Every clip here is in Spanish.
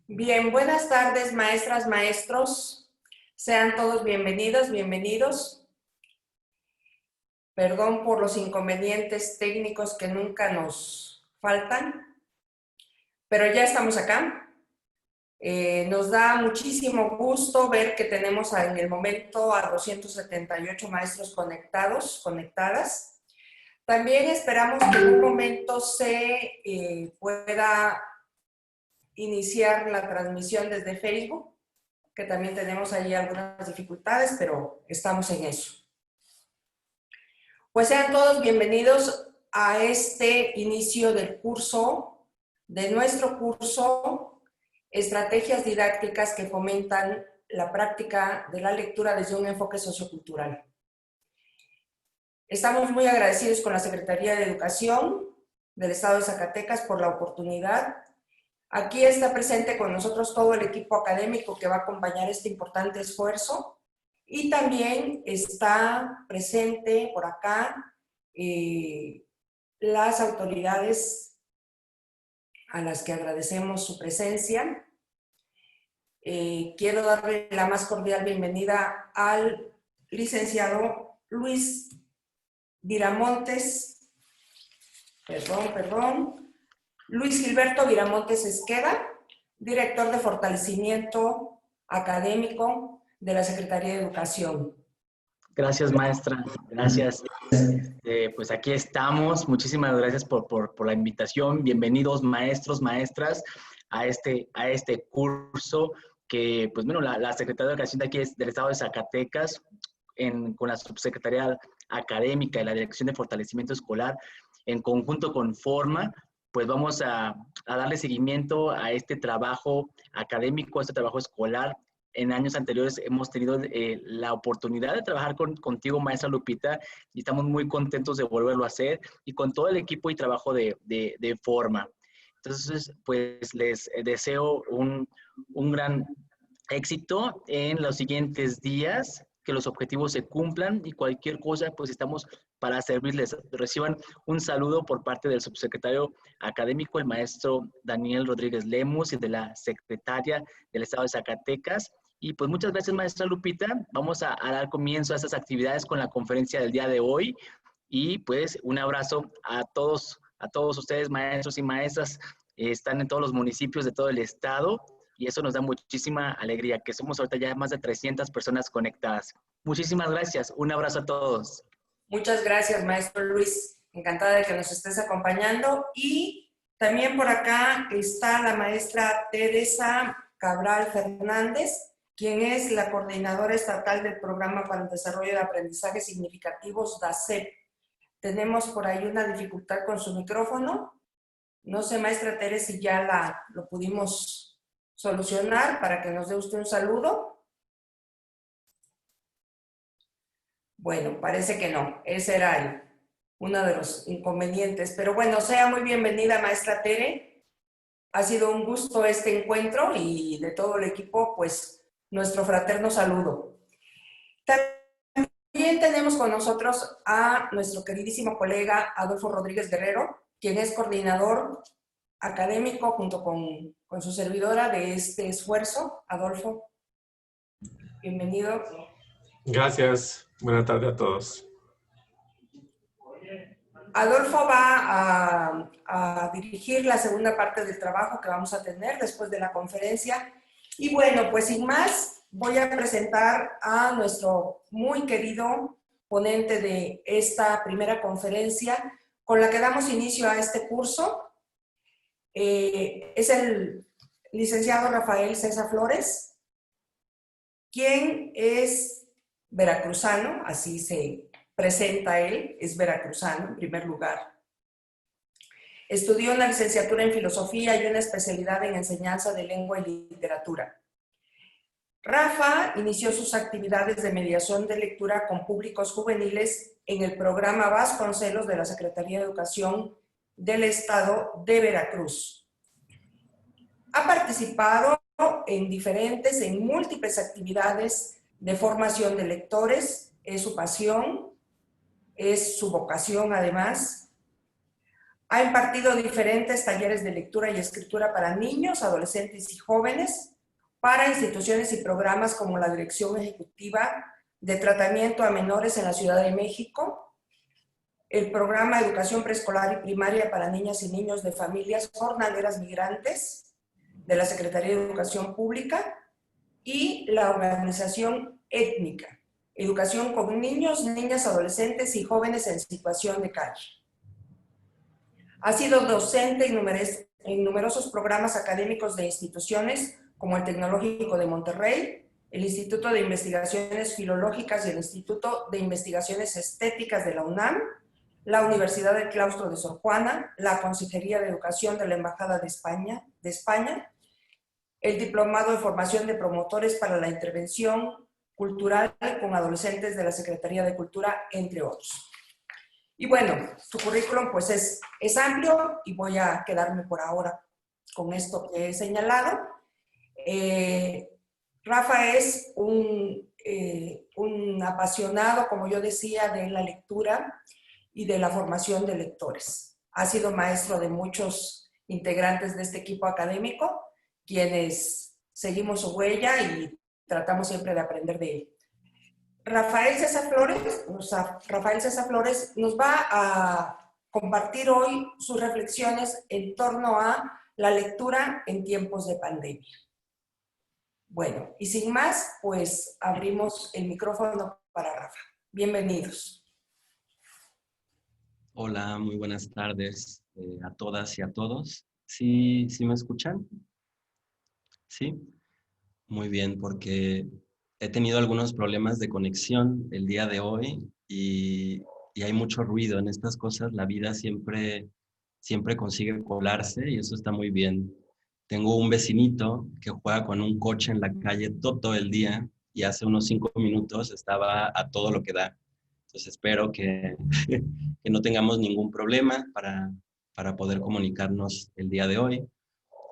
Bien, buenas tardes, maestras, maestros. Sean todos bienvenidas, bienvenidos. Perdón por los inconvenientes técnicos que nunca nos faltan, pero ya estamos acá. Nos da muchísimo gusto ver que tenemos en el momento a 278 maestros conectadas. También esperamos que en un momento se pueda iniciar la transmisión desde Facebook, que también tenemos ahí algunas dificultades, pero estamos en eso. Pues sean todos bienvenidos a este inicio del curso, de nuestro curso, Estrategias Didácticas que fomentan la práctica de la lectura desde un enfoque sociocultural. Estamos muy agradecidos con la Secretaría de Educación del Estado de Zacatecas por la oportunidad. Aquí está presente con nosotros todo el equipo académico que va a acompañar este importante esfuerzo y también está presente por acá las autoridades a las que agradecemos su presencia. Quiero darle la más cordial bienvenida al licenciado Luis Viramontes, Luis Gilberto Viramontes Esqueda, director de fortalecimiento académico de la Secretaría de Educación. Gracias, maestra. Gracias. Pues aquí estamos. Muchísimas gracias por la invitación. Bienvenidos, maestros, maestras, a este curso que, pues bueno, la Secretaría de Educación de aquí es del Estado de Zacatecas, con la Subsecretaría Académica y la Dirección de Fortalecimiento Escolar, en conjunto con Forma, pues vamos a darle seguimiento a este trabajo académico, a este trabajo escolar. En años anteriores hemos tenido la oportunidad de trabajar contigo, maestra Lupita, y estamos muy contentos de volverlo a hacer, y con todo el equipo y trabajo de Forma. Entonces, pues les deseo un gran éxito en los siguientes días, que los objetivos se cumplan, y cualquier cosa, pues estamos para servirles. Reciban un saludo por parte del subsecretario académico, el maestro Daniel Rodríguez Lemus, y de la secretaria del Estado de Zacatecas. Y pues muchas gracias, maestra Lupita. Vamos a dar comienzo a estas actividades con la conferencia del día de hoy. Y pues un abrazo a todos ustedes, maestros y maestras. Están en todos los municipios de todo el estado, y eso nos da muchísima alegría, que somos ahorita ya más de 300 personas conectadas. Muchísimas gracias. Un abrazo a todos. Muchas gracias, maestro Luis. Encantada de que nos estés acompañando. Y también por acá está la maestra Teresa Cabral Fernández, quien es la coordinadora estatal del Programa para el Desarrollo de Aprendizajes Significativos, DACEP. Tenemos por ahí una dificultad con su micrófono. No sé, maestra Teresa, si ya lo pudimos solucionar para que nos dé usted un saludo. Bueno, parece que no. Ese era uno de los inconvenientes. Pero bueno, sea muy bienvenida, maestra Tere. Ha sido un gusto este encuentro, y de todo el equipo, pues, nuestro fraterno saludo. También tenemos con nosotros a nuestro queridísimo colega Adolfo Rodríguez Guerrero, quien es coordinador académico junto con su servidora de este esfuerzo. Adolfo, bienvenido. Gracias. Buenas tardes a todos. Adolfo va a dirigir la segunda parte del trabajo que vamos a tener después de la conferencia. Y bueno, pues sin más, voy a presentar a nuestro muy querido ponente de esta primera conferencia con la que damos inicio a este curso. Es el licenciado Rafael César Flores, quien es veracruzano, así se presenta él, es veracruzano en primer lugar. Estudió una licenciatura en filosofía y una especialidad en enseñanza de lengua y literatura. Rafa inició sus actividades de mediación de lectura con públicos juveniles en el programa Vasconcelos de la Secretaría de Educación del Estado de Veracruz. Ha participado en múltiples actividades de formación de lectores, es su pasión, es su vocación además. Ha impartido diferentes talleres de lectura y escritura para niños, adolescentes y jóvenes, para instituciones y programas como la Dirección Ejecutiva de Tratamiento a Menores en la Ciudad de México, el programa Educación Preescolar y Primaria para Niñas y Niños de Familias Jornaleras Migrantes de la Secretaría de Educación Pública y la organización étnica, Educación con Niños, Niñas, Adolescentes y Jóvenes en Situación de Calle. Ha sido docente en numerosos programas académicos de instituciones como el Tecnológico de Monterrey, el Instituto de Investigaciones Filológicas y el Instituto de Investigaciones Estéticas de la UNAM, la Universidad del Claustro de Sor Juana, la Consejería de Educación de la Embajada de España, el Diplomado de Formación de Promotores para la Intervención Cultural con Adolescentes de la Secretaría de Cultura, entre otros. Y bueno, su currículum pues es amplio y voy a quedarme por ahora con esto que he señalado. Rafa es un apasionado, como yo decía, de la lectura y de la formación de lectores. Ha sido maestro de muchos integrantes de este equipo académico, quienes seguimos su huella y tratamos siempre de aprender de él. Rafael César Flores nos va a compartir hoy sus reflexiones en torno a la lectura en tiempos de pandemia. Bueno, y sin más, pues abrimos el micrófono para Rafa. Bienvenidos. Hola, muy buenas tardes a todas y a todos. ¿Sí me escuchan? Sí, muy bien, porque he tenido algunos problemas de conexión el día de hoy y hay mucho ruido en estas cosas. La vida siempre consigue colarse y eso está muy bien. Tengo un vecinito que juega con un coche en la calle todo el día y hace unos 5 minutos estaba a todo lo que da. Entonces espero que no tengamos ningún problema para poder comunicarnos el día de hoy.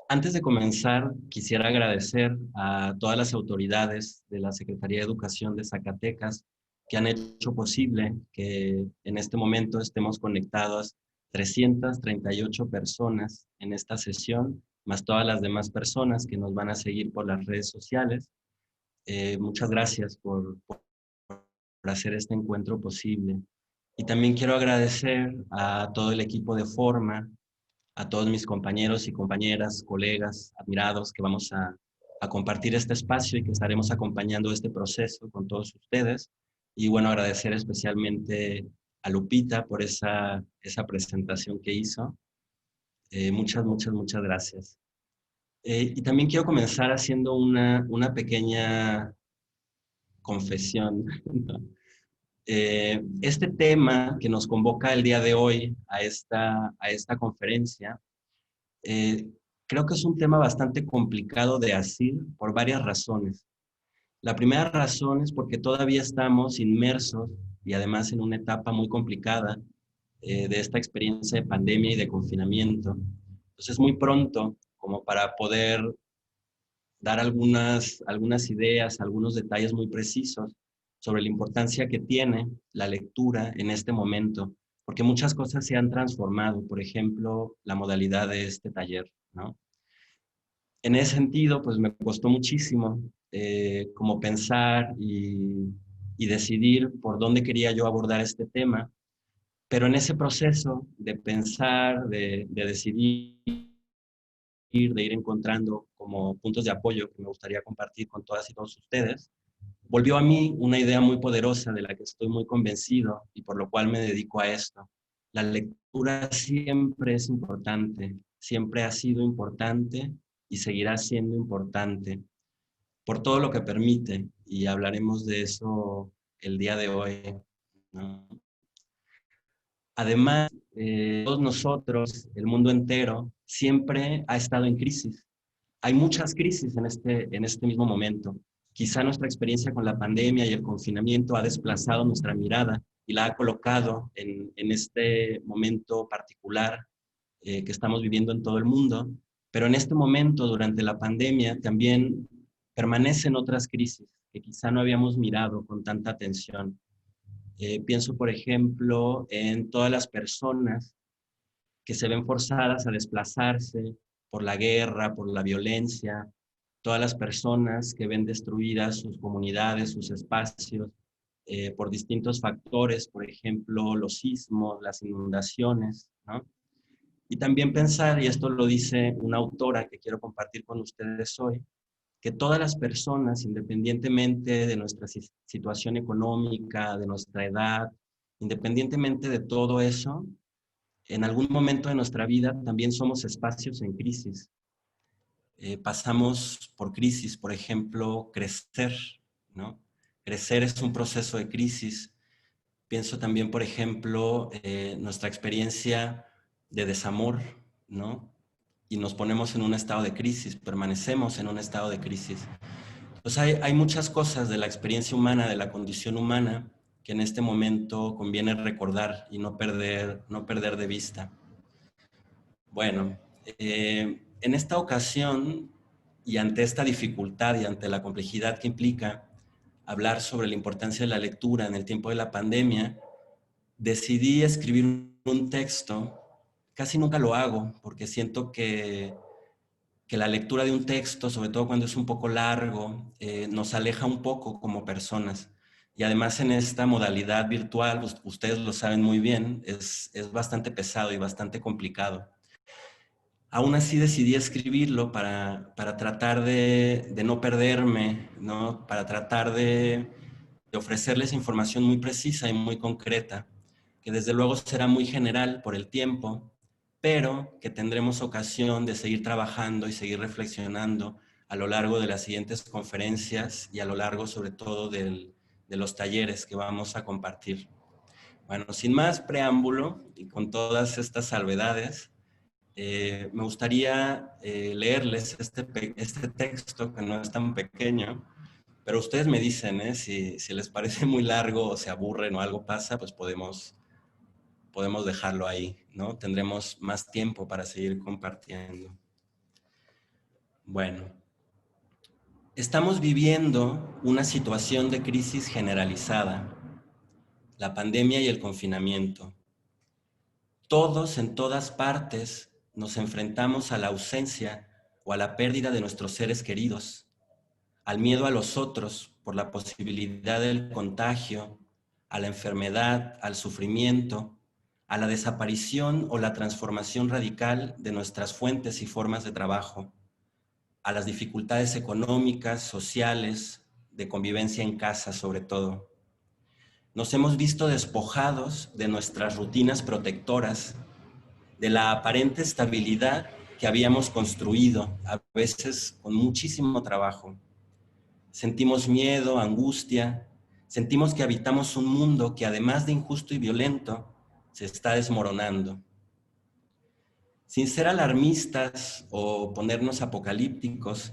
Antes de comenzar, quisiera agradecer a todas las autoridades de la Secretaría de Educación de Zacatecas que han hecho posible que en este momento estemos conectados 338 personas en esta sesión, más todas las demás personas que nos van a seguir por las redes sociales. Muchas gracias por hacer este encuentro posible. Y también quiero agradecer a todo el equipo de Forma, a todos mis compañeros y compañeras, colegas, admirados, que vamos a compartir este espacio y que estaremos acompañando este proceso con todos ustedes. Y bueno, agradecer especialmente a Lupita por esa presentación que hizo. Muchas gracias. Y también quiero comenzar haciendo una pequeña confesión. Este tema que nos convoca el día de hoy a esta conferencia, creo que es un tema bastante complicado de asir por varias razones. La primera razón es porque todavía estamos inmersos y además en una etapa muy complicada de esta experiencia de pandemia y de confinamiento. Entonces es muy pronto como para poder dar algunas ideas, algunos detalles muy precisos sobre la importancia que tiene la lectura en este momento, porque muchas cosas se han transformado, por ejemplo, la modalidad de este taller, ¿no? En ese sentido, pues me costó muchísimo como pensar y decidir por dónde quería yo abordar este tema, pero en ese proceso de pensar, de decidir, de ir encontrando como puntos de apoyo que me gustaría compartir con todas y todos ustedes, volvió a mí una idea muy poderosa de la que estoy muy convencido y por lo cual me dedico a esto. La lectura siempre es importante, siempre ha sido importante y seguirá siendo importante por todo lo que permite, y hablaremos de eso el día de hoy, ¿no? Además, todos nosotros, el mundo entero, siempre ha estado en crisis. Hay muchas crisis en este mismo momento. Quizá nuestra experiencia con la pandemia y el confinamiento ha desplazado nuestra mirada y la ha colocado en este momento particular que estamos viviendo en todo el mundo. Pero en este momento, durante la pandemia, también permanecen otras crisis que quizá no habíamos mirado con tanta atención. Pienso, por ejemplo, en todas las personas que se ven forzadas a desplazarse por la guerra, por la violencia, todas las personas que ven destruidas sus comunidades, sus espacios, por distintos factores, por ejemplo, los sismos, las inundaciones, ¿no? Y también pensar, y esto lo dice una autora que quiero compartir con ustedes hoy, que todas las personas, independientemente de nuestra situación económica, de nuestra edad, independientemente de todo eso, en algún momento de nuestra vida también somos espacios en crisis. Pasamos por crisis, por ejemplo, crecer, ¿no? Crecer es un proceso de crisis. Pienso también, por ejemplo, nuestra experiencia de desamor, ¿no? Y nos ponemos en un estado de crisis, permanecemos en un estado de crisis. Pues hay muchas cosas de la experiencia humana, de la condición humana, que en este momento conviene recordar y no perder de vista. Bueno, en esta ocasión, y ante esta dificultad y ante la complejidad que implica hablar sobre la importancia de la lectura en el tiempo de la pandemia, decidí escribir un texto. Casi nunca lo hago porque siento que la lectura de un texto, sobre todo cuando es un poco largo, nos aleja un poco como personas. Y además en esta modalidad virtual, ustedes lo saben muy bien, es bastante pesado y bastante complicado. Aún así decidí escribirlo para tratar de no perderme, ¿no? Para tratar de ofrecerles información muy precisa y muy concreta, que desde luego será muy general por el tiempo, pero que tendremos ocasión de seguir trabajando y seguir reflexionando a lo largo de las siguientes conferencias y a lo largo sobre todo de los talleres que vamos a compartir. Bueno, sin más preámbulo y con todas estas salvedades, me gustaría leerles este texto que no es tan pequeño, pero ustedes me dicen, si les parece muy largo o se aburren o algo pasa, pues podemos dejarlo ahí, ¿no? Tendremos más tiempo para seguir compartiendo. Bueno, estamos viviendo una situación de crisis generalizada, la pandemia y el confinamiento. Todos en todas partes nos enfrentamos a la ausencia o a la pérdida de nuestros seres queridos, al miedo a los otros por la posibilidad del contagio, a la enfermedad, al sufrimiento, a la desaparición o la transformación radical de nuestras fuentes y formas de trabajo, a las dificultades económicas, sociales, de convivencia en casa sobre todo. Nos hemos visto despojados de nuestras rutinas protectoras, de la aparente estabilidad que habíamos construido, a veces con muchísimo trabajo. Sentimos miedo, angustia, sentimos que habitamos un mundo que además de injusto y violento, se está desmoronando. Sin ser alarmistas o ponernos apocalípticos,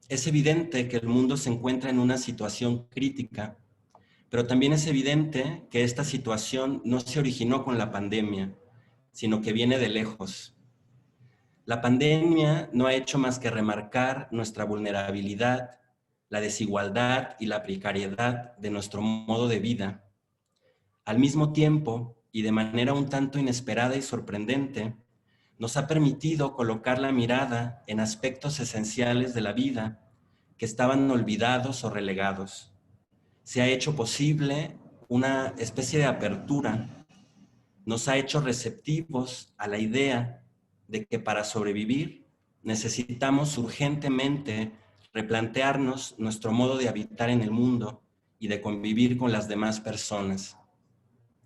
es evidente que el mundo se encuentra en una situación crítica, pero también es evidente que esta situación no se originó con la pandemia, sino que viene de lejos. La pandemia no ha hecho más que remarcar nuestra vulnerabilidad, la desigualdad y la precariedad de nuestro modo de vida. Al mismo tiempo, y de manera un tanto inesperada y sorprendente, nos ha permitido colocar la mirada en aspectos esenciales de la vida que estaban olvidados o relegados. Se ha hecho posible una especie de apertura, nos ha hecho receptivos a la idea de que para sobrevivir necesitamos urgentemente replantearnos nuestro modo de habitar en el mundo y de convivir con las demás personas.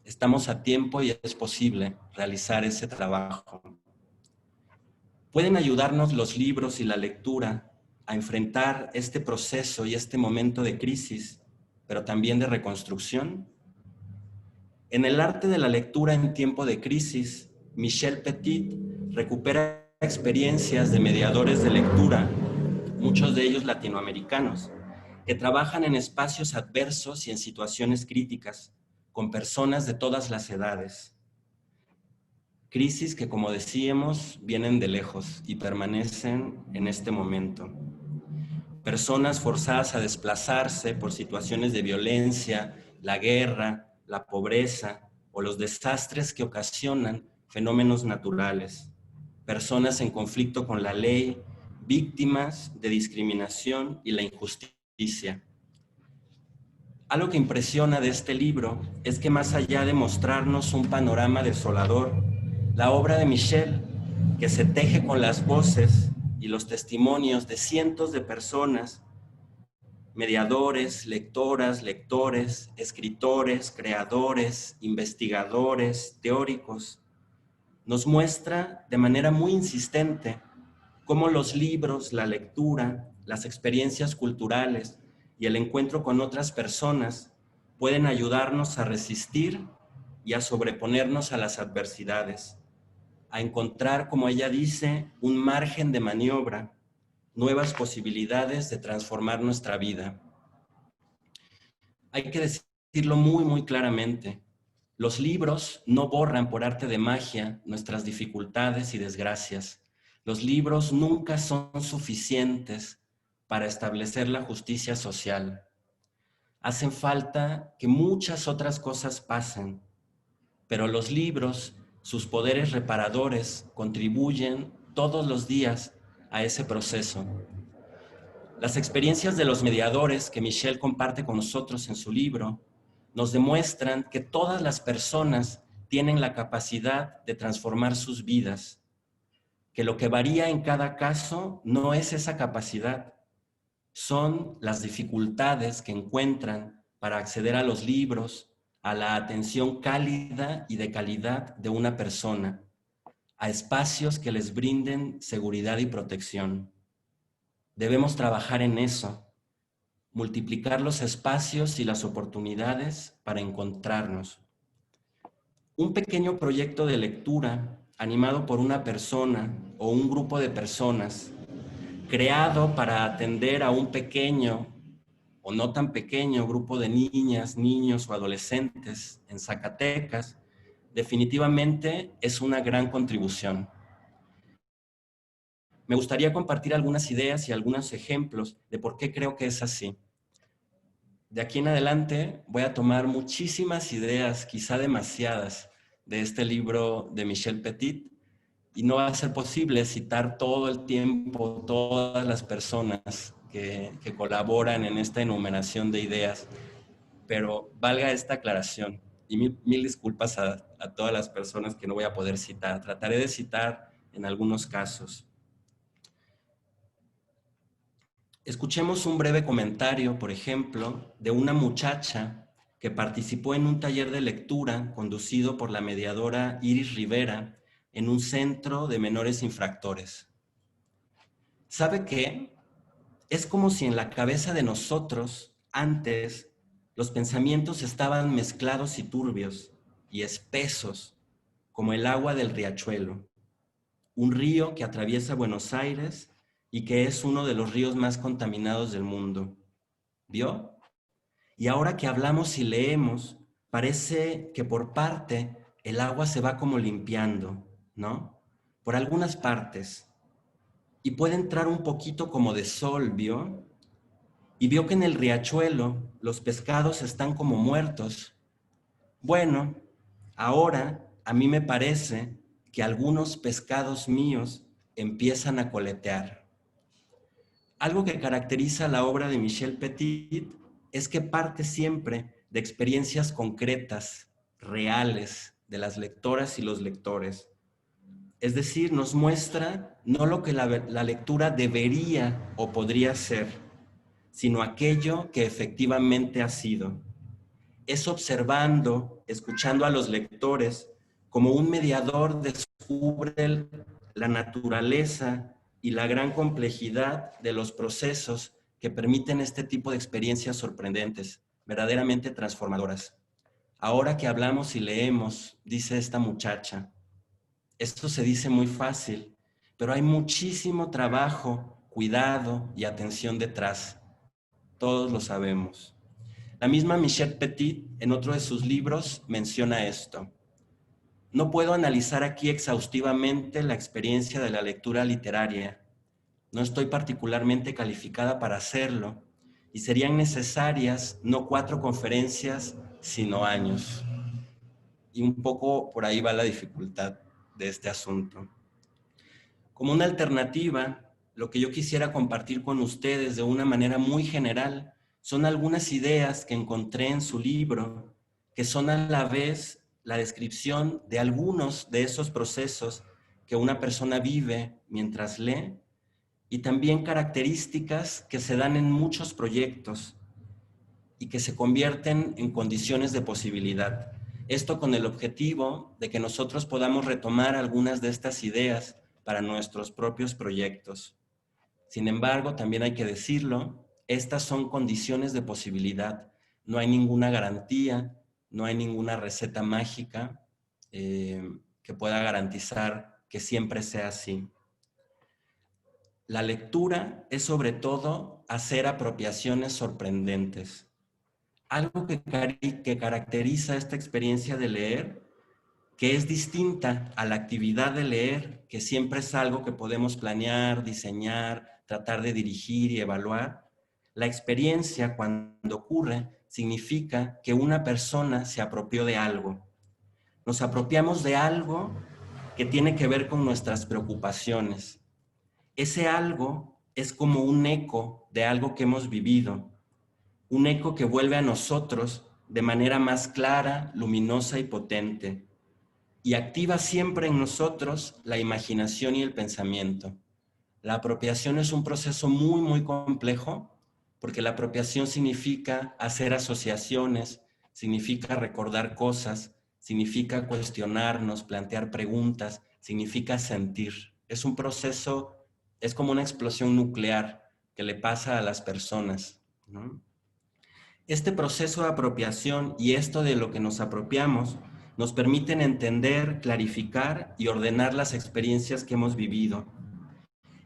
Estamos a tiempo y es posible realizar ese trabajo. ¿Pueden ayudarnos los libros y la lectura a enfrentar este proceso y este momento de crisis, pero también de reconstrucción? En el arte de la lectura en tiempo de crisis, Michel Petit recupera experiencias de mediadores de lectura, muchos de ellos latinoamericanos, que trabajan en espacios adversos y en situaciones críticas, con personas de todas las edades. Crisis que, como decíamos, vienen de lejos y permanecen en este momento. Personas forzadas a desplazarse por situaciones de violencia, la guerra, la pobreza o los desastres que ocasionan fenómenos naturales, personas en conflicto con la ley, víctimas de discriminación y la injusticia. Algo que impresiona de este libro es que más allá de mostrarnos un panorama desolador, la obra de Michel, que se teje con las voces y los testimonios de cientos de personas, mediadores, lectoras, lectores, escritores, creadores, investigadores, teóricos, nos muestra de manera muy insistente cómo los libros, la lectura, las experiencias culturales y el encuentro con otras personas pueden ayudarnos a resistir y a sobreponernos a las adversidades, a encontrar, como ella dice, un margen de maniobra, nuevas posibilidades de transformar nuestra vida. Hay que decirlo muy, muy claramente. Los libros no borran por arte de magia nuestras dificultades y desgracias. Los libros nunca son suficientes para establecer la justicia social. Hacen falta que muchas otras cosas pasen, pero los libros, sus poderes reparadores, contribuyen todos los días a ese proceso. Las experiencias de los mediadores que Michel comparte con nosotros en su libro nos demuestran que todas las personas tienen la capacidad de transformar sus vidas, que lo que varía en cada caso no es esa capacidad, son las dificultades que encuentran para acceder a los libros, a la atención cálida y de calidad de una persona, a espacios que les brinden seguridad y protección. Debemos trabajar en eso, multiplicar los espacios y las oportunidades para encontrarnos. Un pequeño proyecto de lectura animado por una persona o un grupo de personas, creado para atender a un pequeño o no tan pequeño grupo de niñas, niños o adolescentes en Zacatecas, definitivamente es una gran contribución. Me gustaría compartir algunas ideas y algunos ejemplos de por qué creo que es así. De aquí en adelante voy a tomar muchísimas ideas, quizá demasiadas, de este libro de Michel Petit, y no va a ser posible citar todo el tiempo todas las personas que colaboran en esta enumeración de ideas, pero valga esta aclaración. Y mil disculpas a todas las personas que no voy a poder citar. Trataré de citar en algunos casos. Escuchemos un breve comentario, por ejemplo, de una muchacha que participó en un taller de lectura conducido por la mediadora Iris Rivera en un centro de menores infractores. ¿Sabe qué? Es como si en la cabeza de nosotros, antes, los pensamientos estaban mezclados y turbios y espesos, como el agua del riachuelo, un río que atraviesa Buenos Aires y que es uno de los ríos más contaminados del mundo. ¿Vio? Y ahora que hablamos y leemos, parece que por parte el agua se va como limpiando, ¿no? Por algunas partes. Y puede entrar un poquito como de sol, ¿vio? Y vio que en el riachuelo los pescados están como muertos. Bueno, ahora a mí me parece que algunos pescados míos empiezan a coletear. Algo que caracteriza la obra de Michel Petit es que parte siempre de experiencias concretas, reales, de las lectoras y los lectores. Es decir, nos muestra no lo que la lectura debería o podría ser, sino aquello que efectivamente ha sido. Es observando, escuchando a los lectores, como un mediador descubre la naturaleza y la gran complejidad de los procesos que permiten este tipo de experiencias sorprendentes, verdaderamente transformadoras. Ahora que hablamos y leemos, dice esta muchacha, esto se dice muy fácil, pero hay muchísimo trabajo, cuidado y atención detrás. Todos lo sabemos. La misma Michel Petit, en otro de sus libros, menciona esto. No puedo analizar aquí exhaustivamente la experiencia de la lectura literaria. No estoy particularmente calificada para hacerlo y serían necesarias no 4 conferencias, sino años. Y un poco por ahí va la dificultad. de este asunto. Como una alternativa, lo que yo quisiera compartir con ustedes de una manera muy general son algunas ideas que encontré en su libro, que son a la vez la descripción de algunos de esos procesos que una persona vive mientras lee y también características que se dan en muchos proyectos y que se convierten en condiciones de posibilidad. Esto con el objetivo de que nosotros podamos retomar algunas de estas ideas para nuestros propios proyectos. Sin embargo, también hay que decirlo, estas son condiciones de posibilidad. No hay ninguna garantía, no hay ninguna receta mágica que pueda garantizar que siempre sea así. La lectura es sobre todo hacer apropiaciones sorprendentes. Algo que caracteriza esta experiencia de leer, que es distinta a la actividad de leer, que siempre es algo que podemos planear, diseñar, tratar de dirigir y evaluar. La experiencia, cuando ocurre, significa que una persona se apropió de algo. Nos apropiamos de algo que tiene que ver con nuestras preocupaciones. Ese algo es como un eco de algo que hemos vivido, un eco que vuelve a nosotros de manera más clara, luminosa y potente, y activa siempre en nosotros la imaginación y el pensamiento. La apropiación es un proceso muy, muy complejo, porque la apropiación significa hacer asociaciones, significa recordar cosas, significa cuestionarnos, plantear preguntas, significa sentir. Es un proceso, es como una explosión nuclear que le pasa a las personas, ¿no? Este proceso de apropiación y esto de lo que nos apropiamos nos permiten entender, clarificar y ordenar las experiencias que hemos vivido.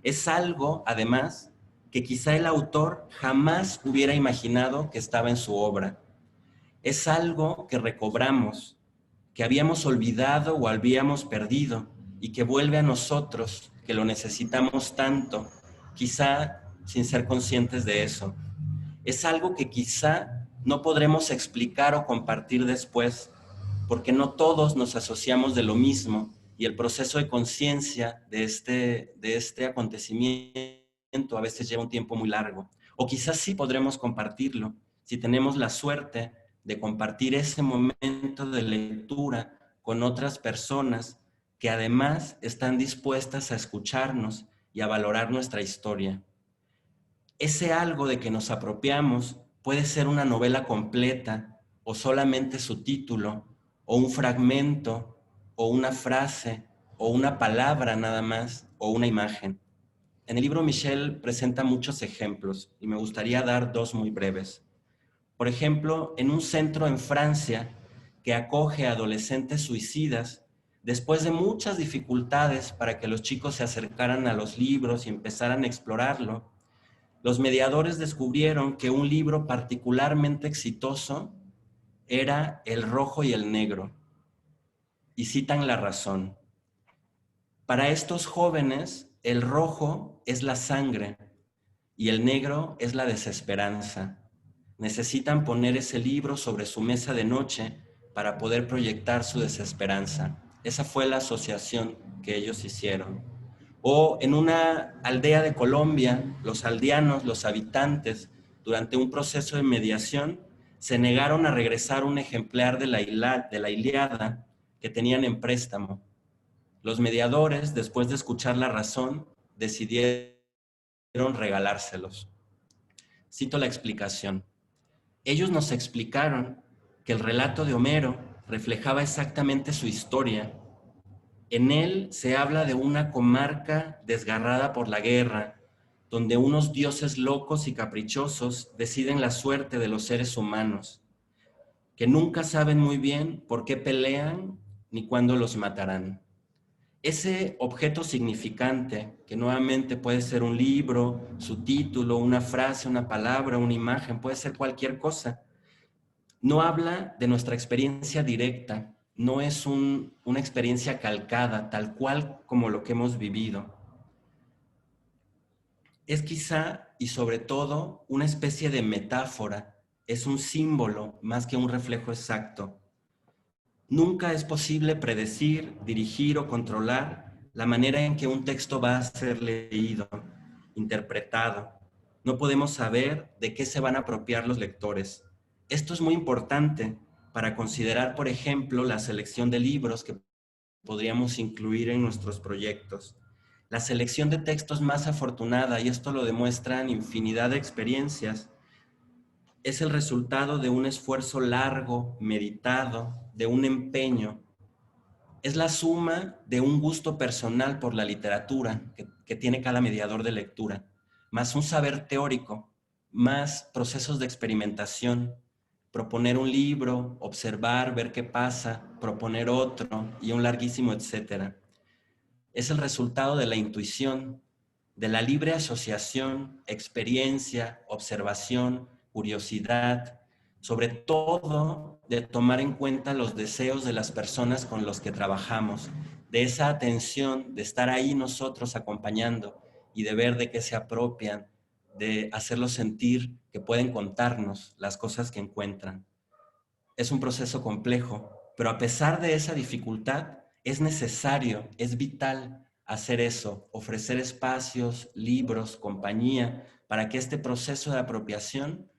Es algo, además, que quizá el autor jamás hubiera imaginado que estaba en su obra. Es algo que recobramos, que habíamos olvidado o habíamos perdido y que vuelve a nosotros, que lo necesitamos tanto, quizá sin ser conscientes de eso. Es algo que quizá no podremos explicar o compartir después, porque no todos nos asociamos de lo mismo y el proceso de conciencia de este acontecimiento a veces lleva un tiempo muy largo. O quizás sí podremos compartirlo si tenemos la suerte de compartir ese momento de lectura con otras personas que además están dispuestas a escucharnos y a valorar nuestra historia. Ese algo de que nos apropiamos puede ser una novela completa o solamente su título, o un fragmento, o una frase, o una palabra nada más, o una imagen. En el libro Michelle presenta muchos ejemplos y me gustaría dar dos muy breves. Por ejemplo, en un centro en Francia que acoge a adolescentes suicidas, después de muchas dificultades para que los chicos se acercaran a los libros y empezaran a explorarlo, los mediadores descubrieron que un libro particularmente exitoso era El rojo y el negro, y citan la razón. Para estos jóvenes, el rojo es la sangre y el negro es la desesperanza. Necesitan poner ese libro sobre su mesa de noche para poder proyectar su desesperanza. Esa fue la asociación que ellos hicieron. O en una aldea de Colombia, los aldeanos, los habitantes, durante un proceso de mediación, se negaron a regresar un ejemplar de la Ilíada que tenían en préstamo. Los mediadores, después de escuchar la razón, decidieron regalárselos. Cito la explicación. Ellos nos explicaron que el relato de Homero reflejaba exactamente su historia. En él se habla de una comarca desgarrada por la guerra, donde unos dioses locos y caprichosos deciden la suerte de los seres humanos, que nunca saben muy bien por qué pelean ni cuándo los matarán. Ese objeto significante, que nuevamente puede ser un libro, su título, una frase, una palabra, una imagen, puede ser cualquier cosa, no habla de nuestra experiencia directa, no es una experiencia calcada, tal cual como lo que hemos vivido. Es quizá, y sobre todo, una especie de metáfora, es un símbolo más que un reflejo exacto. Nunca es posible predecir, dirigir o controlar la manera en que un texto va a ser leído, interpretado. No podemos saber de qué se van a apropiar los lectores. Esto es muy importante para considerar, por ejemplo, la selección de libros que podríamos incluir en nuestros proyectos. La selección de textos más afortunada, y esto lo demuestran infinidad de experiencias, es el resultado de un esfuerzo largo, meditado, de un empeño. Es la suma de un gusto personal por la literatura que tiene cada mediador de lectura, más un saber teórico, más procesos de experimentación, proponer un libro, observar, ver qué pasa, proponer otro y un larguísimo etcétera. Es el resultado de la intuición, de la libre asociación, experiencia, observación, curiosidad, sobre todo de tomar en cuenta los deseos de las personas con los que trabajamos, de esa atención, de estar ahí nosotros acompañando y de ver de qué se apropian, de hacerlos sentir que pueden contarnos las cosas que encuentran. Es un proceso complejo, pero a pesar de esa dificultad, es necesario, es vital hacer eso, ofrecer espacios, libros, compañía, para que este proceso de apropiación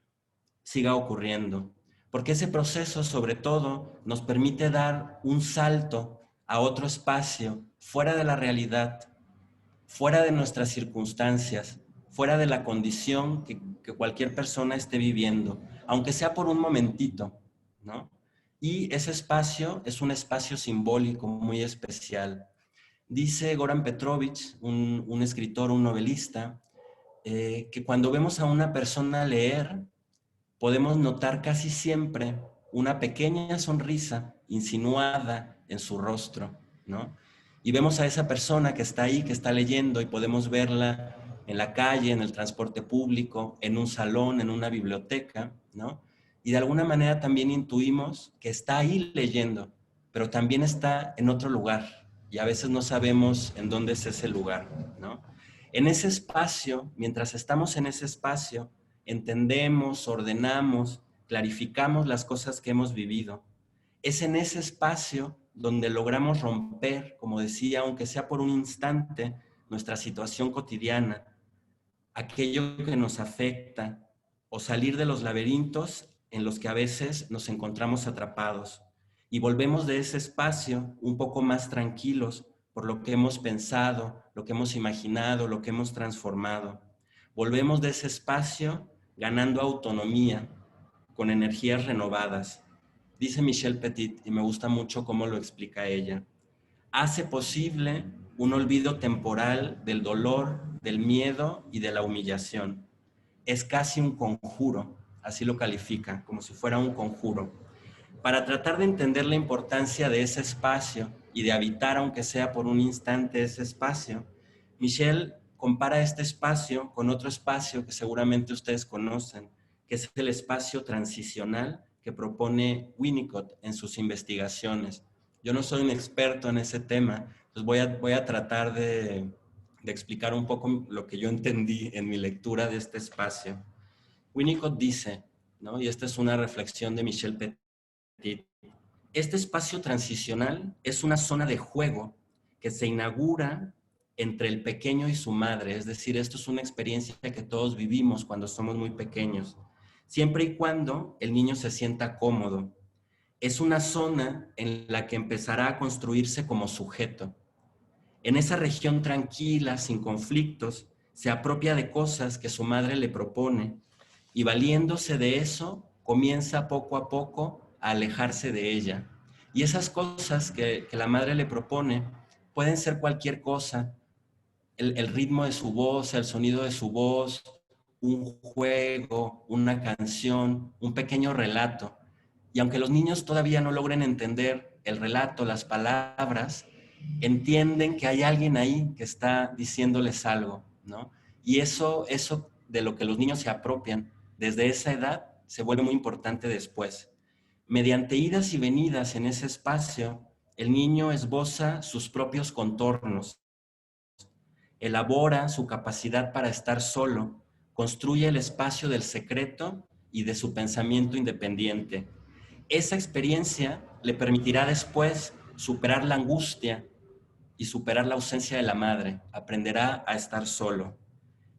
siga ocurriendo. Porque ese proceso, sobre todo, nos permite dar un salto a otro espacio, fuera de la realidad, fuera de nuestras circunstancias, fuera de la condición que cualquier persona esté viviendo, aunque sea por un momentito, ¿no? Y ese espacio es un espacio simbólico muy especial. Dice Goran Petrovich, un escritor, un novelista, que cuando vemos a una persona leer, podemos notar casi siempre una pequeña sonrisa insinuada en su rostro, ¿no? Y vemos a esa persona que está ahí, que está leyendo, y podemos verla en la calle, en el transporte público, en un salón, en una biblioteca, ¿no? Y de alguna manera también intuimos que está ahí leyendo, pero también está en otro lugar, y a veces no sabemos en dónde es ese lugar, ¿no? En ese espacio, mientras estamos en ese espacio, entendemos, ordenamos, clarificamos las cosas que hemos vivido. Es en ese espacio donde logramos romper, como decía, aunque sea por un instante, nuestra situación cotidiana, aquello que nos afecta, o salir de los laberintos en los que a veces nos encontramos atrapados. Y volvemos de ese espacio un poco más tranquilos por lo que hemos pensado, lo que hemos imaginado, lo que hemos transformado. Volvemos de ese espacio ganando autonomía, con energías renovadas. Dice Michelle Petit, y me gusta mucho cómo lo explica ella, hace posible un olvido temporal del dolor, del miedo y de la humillación. Es casi un conjuro, así lo califica, como si fuera un conjuro. Para tratar de entender la importancia de ese espacio y de habitar, aunque sea por un instante, ese espacio, Michelle compara este espacio con otro espacio que seguramente ustedes conocen, que es el espacio transicional que propone Winnicott en sus investigaciones. Yo no soy un experto en ese tema, entonces voy a tratar de explicar un poco lo que yo entendí en mi lectura de este espacio. Winnicott dice, ¿no? Y esta es una reflexión de Michelle Petit, este espacio transicional es una zona de juego que se inaugura entre el pequeño y su madre, es decir, esto es una experiencia que todos vivimos cuando somos muy pequeños, siempre y cuando el niño se sienta cómodo. Es una zona en la que empezará a construirse como sujeto. En esa región tranquila, sin conflictos, se apropia de cosas que su madre le propone y valiéndose de eso, comienza poco a poco a alejarse de ella. Y esas cosas que la madre le propone pueden ser cualquier cosa, el ritmo de su voz, el sonido de su voz, un juego, una canción, un pequeño relato. Y aunque los niños todavía no logren entender el relato, las palabras, entienden que hay alguien ahí que está diciéndoles algo, ¿no? Y eso de lo que los niños se apropian desde esa edad se vuelve muy importante después. Mediante idas y venidas en ese espacio, el niño esboza sus propios contornos, elabora su capacidad para estar solo, construye el espacio del secreto y de su pensamiento independiente. esa experiencia le permitirá después superar la angustia y superar la ausencia de la madre. Aprenderá a estar solo.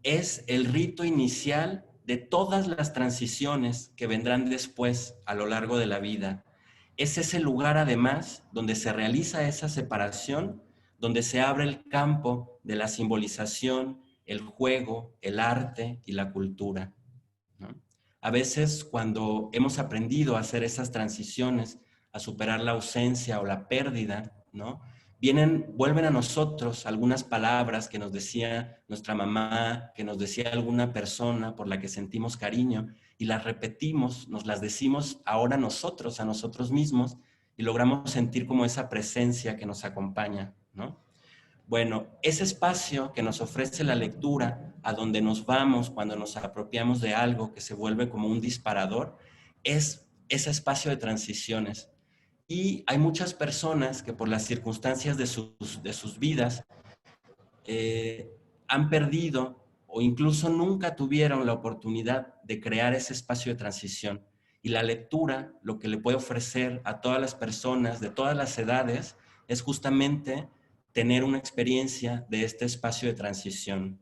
Es el rito inicial de todas las transiciones que vendrán después a lo largo de la vida. Es ese lugar, además, donde se realiza esa separación, donde se abre el campo de la simbolización, el juego, el arte y la cultura, ¿no? A veces, cuando hemos aprendido a hacer esas transiciones, a superar la ausencia o la pérdida, ¿no? Vuelven a nosotros algunas palabras que nos decía nuestra mamá, que nos decía alguna persona por la que sentimos cariño, y las repetimos, nos las decimos ahora nosotros, a nosotros mismos, y logramos sentir como esa presencia que nos acompaña, ¿no? Bueno, ese espacio que nos ofrece la lectura, a donde nos vamos cuando nos apropiamos de algo que se vuelve como un disparador, es ese espacio de transiciones. Y hay muchas personas que por las circunstancias de sus vidas han perdido o incluso nunca tuvieron la oportunidad de crear ese espacio de transición. Y la lectura, lo que le puede ofrecer a todas las personas de todas las edades, es justamente tener una experiencia de este espacio de transición.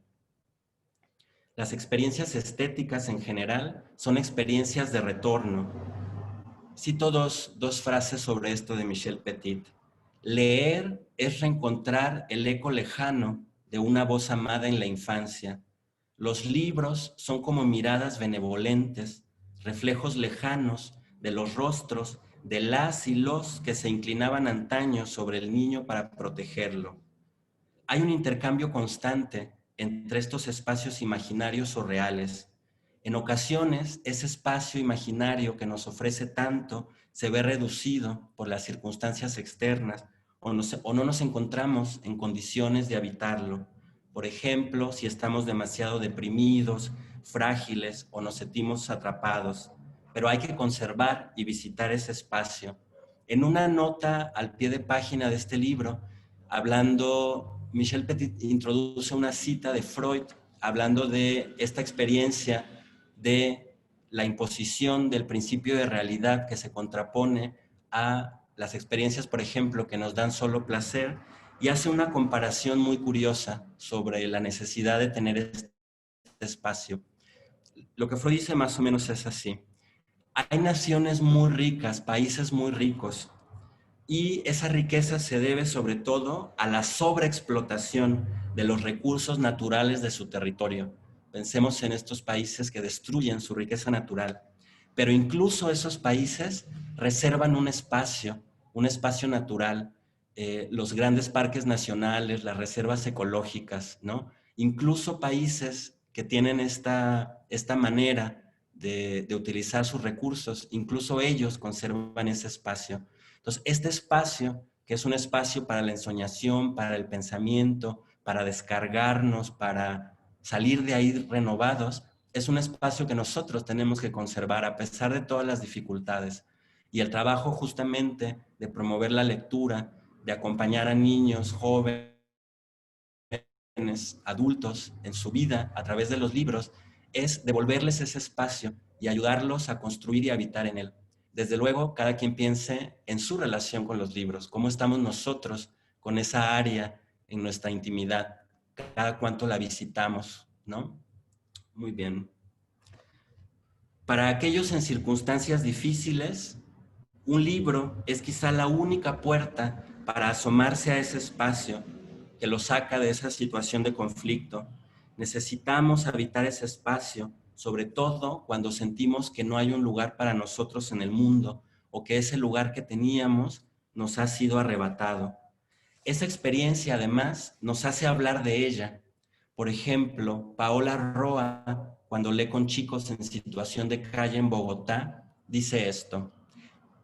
Las experiencias estéticas en general son experiencias de retorno. Cito dos frases sobre esto de Michel Petit. Leer es reencontrar el eco lejano de una voz amada en la infancia. Los libros son como miradas benevolentes, reflejos lejanos de los rostros de las y los que se inclinaban antaño sobre el niño para protegerlo. Hay un intercambio constante entre estos espacios imaginarios o reales. En ocasiones, ese espacio imaginario que nos ofrece tanto se ve reducido por las circunstancias externas o no nos encontramos en condiciones de habitarlo. Por ejemplo, si estamos demasiado deprimidos, frágiles o nos sentimos atrapados. Pero hay que conservar y visitar ese espacio. En una nota al pie de página de este libro, Michel Petit introduce una cita de Freud hablando de esta experiencia de la imposición del principio de realidad que se contrapone a las experiencias, por ejemplo, que nos dan solo placer, y hace una comparación muy curiosa sobre la necesidad de tener este espacio. Lo que Freud dice más o menos es así. Hay naciones muy ricas, países muy ricos, y esa riqueza se debe sobre todo a la sobreexplotación de los recursos naturales de su territorio. Pensemos en estos países que destruyen su riqueza natural, pero incluso esos países reservan un espacio natural, los grandes parques nacionales, las reservas ecológicas, ¿no? Incluso países que tienen esta manera de utilizar sus recursos, incluso ellos conservan ese espacio. Entonces, este espacio, que es un espacio para la ensoñación, para el pensamiento, para descargarnos, para salir de ahí renovados, es un espacio que nosotros tenemos que conservar a pesar de todas las dificultades. Y el trabajo justamente de promover la lectura, de acompañar a niños, jóvenes, adultos en su vida a través de los libros, es devolverles ese espacio y ayudarlos a construir y habitar en él. Desde luego, cada quien piense en su relación con los libros, cómo estamos nosotros con esa área en nuestra intimidad, cada cuánto la visitamos, ¿no? Muy bien. Para aquellos en circunstancias difíciles, un libro es quizá la única puerta para asomarse a ese espacio que lo saca de esa situación de conflicto. Necesitamos habitar ese espacio, sobre todo cuando sentimos que no hay un lugar para nosotros en el mundo o que ese lugar que teníamos nos ha sido arrebatado. Esa experiencia, además, nos hace hablar de ella. Por ejemplo, Paola Roa, cuando lee con chicos en situación de calle en Bogotá, dice esto: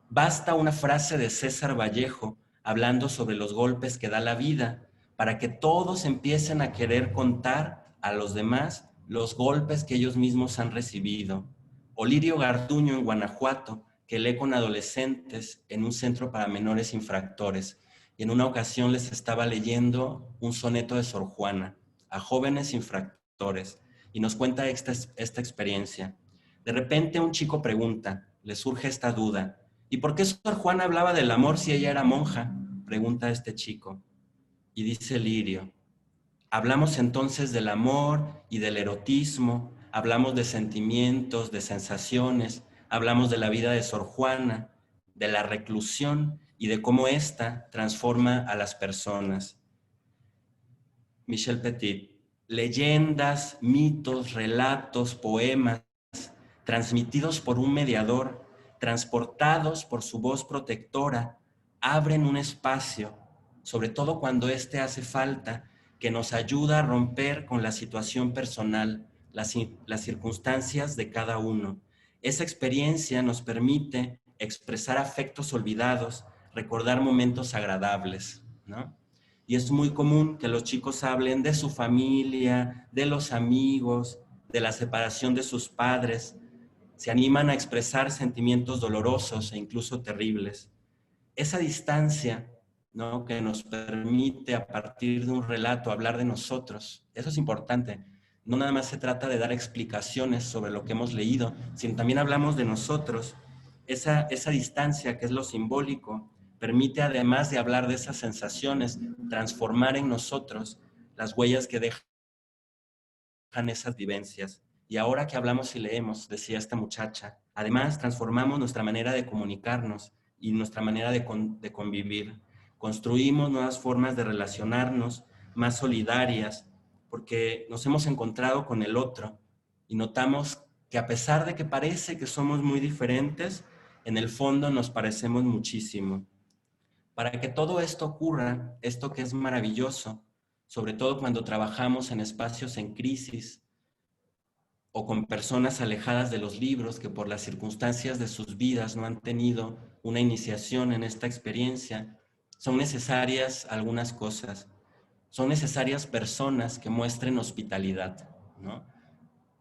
basta una frase de César Vallejo hablando sobre los golpes que da la vida para que todos empiecen a querer contar a los demás los golpes que ellos mismos han recibido. O Lirio Garduño en Guanajuato, que lee con adolescentes en un centro para menores infractores. Y en una ocasión les estaba leyendo un soneto de Sor Juana a jóvenes infractores y nos cuenta esta experiencia. De repente un chico pregunta, le surge esta duda: ¿Y por qué Sor Juana hablaba del amor si ella era monja? Pregunta este chico. Y dice Lirio, hablamos entonces del amor y del erotismo, hablamos de sentimientos, de sensaciones, hablamos de la vida de Sor Juana, de la reclusión y de cómo ésta transforma a las personas. Michel Petit, leyendas, mitos, relatos, poemas, transmitidos por un mediador, transportados por su voz protectora, abren un espacio, sobre todo cuando éste hace falta, que nos ayuda a romper con la situación personal, las circunstancias de cada uno. Esa experiencia nos permite expresar afectos olvidados, recordar momentos agradables, ¿no? Y es muy común que los chicos hablen de su familia, de los amigos, de la separación de sus padres. Se animan a expresar sentimientos dolorosos e incluso terribles. Esa distancia, ¿no?, que nos permite a partir de un relato hablar de nosotros, eso es importante. No nada más se trata de dar explicaciones sobre lo que hemos leído, sino también hablamos de nosotros. Esa distancia, que es lo simbólico, permite, además de hablar de esas sensaciones, transformar en nosotros las huellas que dejan esas vivencias. Y ahora que hablamos y leemos, decía esta muchacha, además transformamos nuestra manera de comunicarnos y nuestra manera de convivir. Construimos nuevas formas de relacionarnos, más solidarias, porque nos hemos encontrado con el otro y notamos que, a pesar de que parece que somos muy diferentes, en el fondo nos parecemos muchísimo. Para que todo esto ocurra, esto que es maravilloso, sobre todo cuando trabajamos en espacios en crisis o con personas alejadas de los libros que por las circunstancias de sus vidas no han tenido una iniciación en esta experiencia, son necesarias algunas cosas. Son necesarias personas que muestren hospitalidad, ¿no?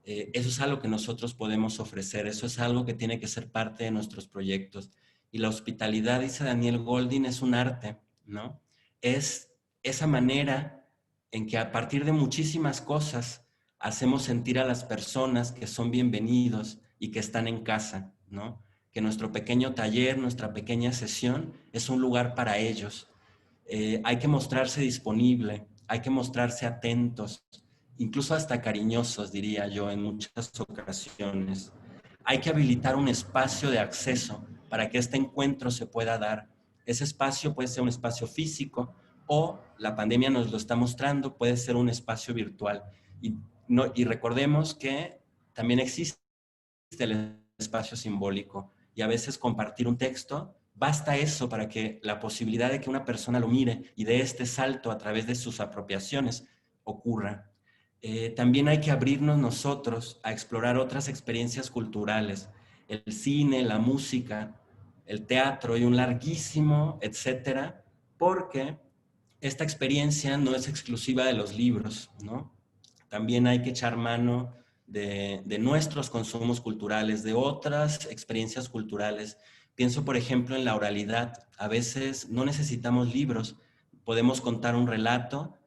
Eso es algo que nosotros podemos ofrecer, eso es algo que tiene que ser parte de nuestros proyectos. Y la hospitalidad, dice Daniel Goldin, es un arte, ¿no? Es esa manera en que, a partir de muchísimas cosas, hacemos sentir a las personas que son bienvenidos y que están en casa, ¿no? Que nuestro pequeño taller, nuestra pequeña sesión es un lugar para ellos. Hay que mostrarse disponible, hay que mostrarse atentos, incluso hasta cariñosos, diría yo, en muchas ocasiones. Hay que habilitar un espacio de acceso para que este encuentro se pueda dar. Ese espacio puede ser un espacio físico o, la pandemia nos lo está mostrando, puede ser un espacio virtual. Y recordemos que también existe el espacio simbólico, y a veces compartir un texto, basta eso para que la posibilidad de que una persona lo mire y de este salto a través de sus apropiaciones ocurra. También hay que abrirnos nosotros a explorar otras experiencias culturales, el cine, la música, el teatro y un larguísimo etcétera, porque esta experiencia no es exclusiva de los libros, ¿no? También hay que echar mano de nuestros consumos culturales, de otras experiencias culturales. Pienso, por ejemplo, en la oralidad. A veces no necesitamos libros, podemos contar un relato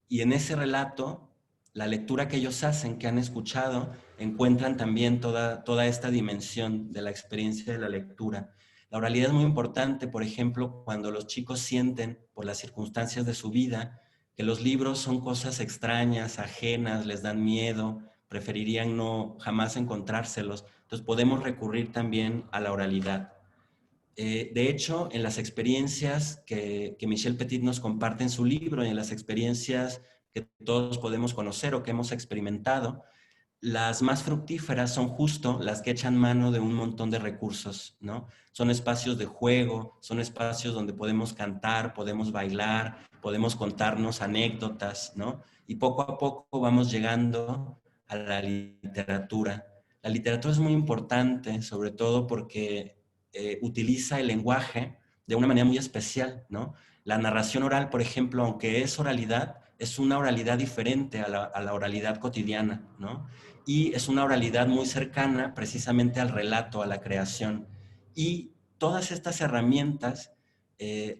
y en ese relato, la lectura que ellos hacen, que han escuchado, encuentran también toda esta dimensión de la experiencia de la lectura. La oralidad es muy importante, por ejemplo, cuando los chicos sienten, por las circunstancias de su vida, que los libros son cosas extrañas, ajenas, les dan miedo, preferirían no jamás encontrárselos. Entonces podemos recurrir también a la oralidad. De hecho, en las experiencias que Michel Petit nos comparte en su libro y en las experiencias que todos podemos conocer o que hemos experimentado, las más fructíferas son justo las que echan mano de un montón de recursos, ¿no? Son espacios de juego, son espacios donde podemos cantar, podemos bailar, podemos contarnos anécdotas, ¿no? Y poco a poco vamos llegando a la literatura. La literatura es muy importante, sobre todo porque utiliza el lenguaje de una manera muy especial, ¿no? La narración oral, por ejemplo, aunque es oralidad, es una oralidad diferente a la oralidad cotidiana, ¿no? Y es una oralidad muy cercana precisamente al relato, a la creación. Y todas estas herramientas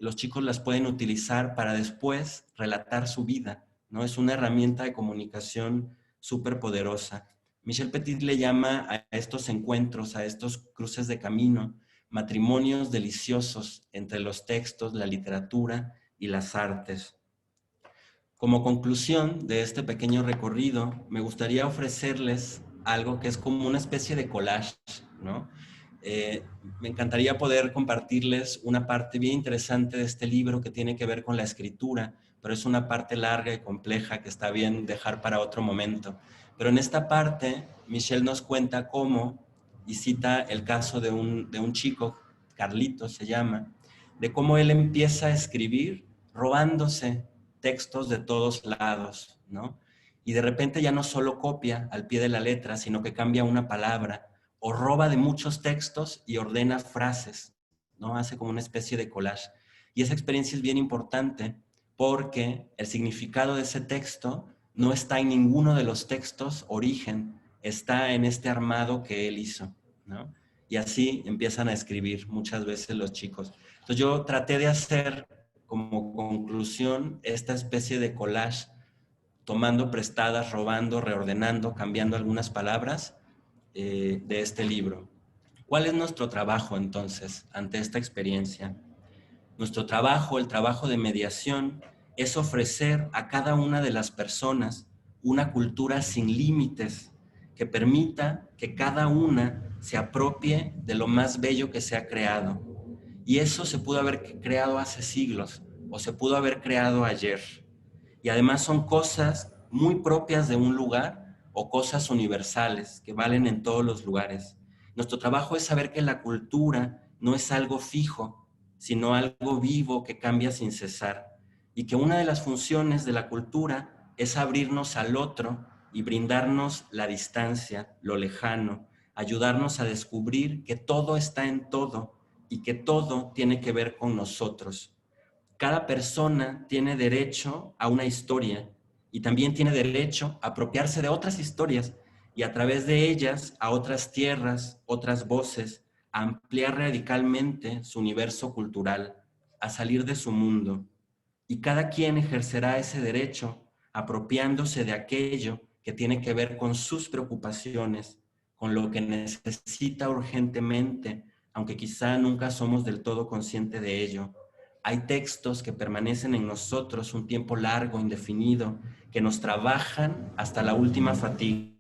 los chicos las pueden utilizar para después relatar su vida, ¿no? Es una herramienta de comunicación súper poderosa. Michel Petit le llama a estos encuentros, a estos cruces de camino, matrimonios deliciosos entre los textos, la literatura y las artes. Como conclusión de este pequeño recorrido, me gustaría ofrecerles algo que es como una especie de collage, ¿no? Me encantaría poder compartirles una parte bien interesante de este libro que tiene que ver con la escritura, pero es una parte larga y compleja que está bien dejar para otro momento. Pero en esta parte, Michelle nos cuenta cómo, y cita el caso de un chico, Carlitos se llama, de cómo él empieza a escribir robándose textos de todos lados, ¿no? Y de repente ya no solo copia al pie de la letra, sino que cambia una palabra, o roba de muchos textos y ordena frases, ¿no? Hace como una especie de collage. Y esa experiencia es bien importante porque el significado de ese texto no está en ninguno de los textos origen, está en este armado que él hizo, ¿no? Y así empiezan a escribir muchas veces los chicos. Entonces yo traté de hacer como conclusión esta especie de collage, tomando prestadas, robando, reordenando, cambiando algunas palabras de este libro. ¿Cuál es nuestro trabajo entonces ante esta experiencia? Nuestro trabajo, el trabajo de mediación, es ofrecer a cada una de las personas una cultura sin límites que permita que cada una se apropie de lo más bello que se ha creado. Y eso se pudo haber creado hace siglos o se pudo haber creado ayer. Y además son cosas muy propias de un lugar o cosas universales que valen en todos los lugares. Nuestro trabajo es saber que la cultura no es algo fijo, sino algo vivo que cambia sin cesar. Y que una de las funciones de la cultura es abrirnos al otro y brindarnos la distancia, lo lejano, ayudarnos a descubrir que todo está en todo y que todo tiene que ver con nosotros. Cada persona tiene derecho a una historia y también tiene derecho a apropiarse de otras historias y a través de ellas a otras tierras, otras voces, a ampliar radicalmente su universo cultural, a salir de su mundo. Y cada quien ejercerá ese derecho apropiándose de aquello que tiene que ver con sus preocupaciones, con lo que necesita urgentemente, aunque quizá nunca somos del todo conscientes de ello. Hay textos que permanecen en nosotros un tiempo largo, indefinido, que nos trabajan hasta la última fatiga.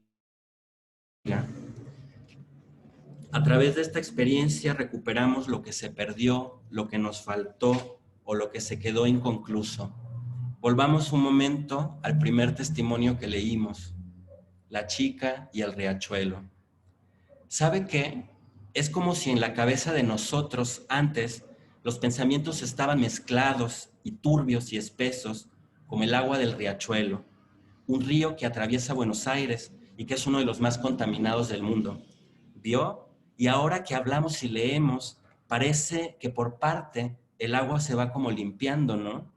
A través de esta experiencia recuperamos lo que se perdió, lo que nos faltó o lo que se quedó inconcluso. Volvamos un momento al primer testimonio que leímos, la chica y el riachuelo. ¿Sabe qué? Es como si en la cabeza de nosotros antes los pensamientos estaban mezclados y turbios y espesos como el agua del riachuelo, un río que atraviesa Buenos Aires y que es uno de los más contaminados del mundo. ¿Vio? Y ahora que hablamos y leemos, parece que por parte el agua se va como limpiando, ¿no?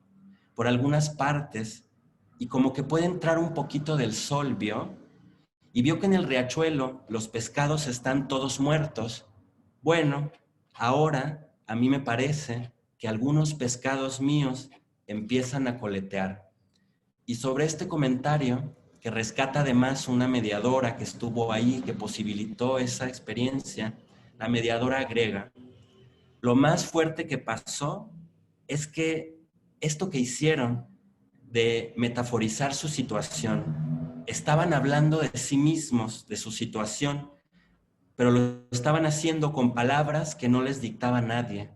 Por algunas partes, y como que puede entrar un poquito del sol, ¿vio? Y vio que en el riachuelo los pescados están todos muertos. Bueno, ahora a mí me parece que algunos pescados míos empiezan a coletear. Y sobre este comentario, que rescata además una mediadora que estuvo ahí, que posibilitó esa experiencia, la mediadora agrega: lo más fuerte que pasó es que esto que hicieron de metaforizar su situación, estaban hablando de sí mismos, de su situación, pero lo estaban haciendo con palabras que no les dictaba nadie.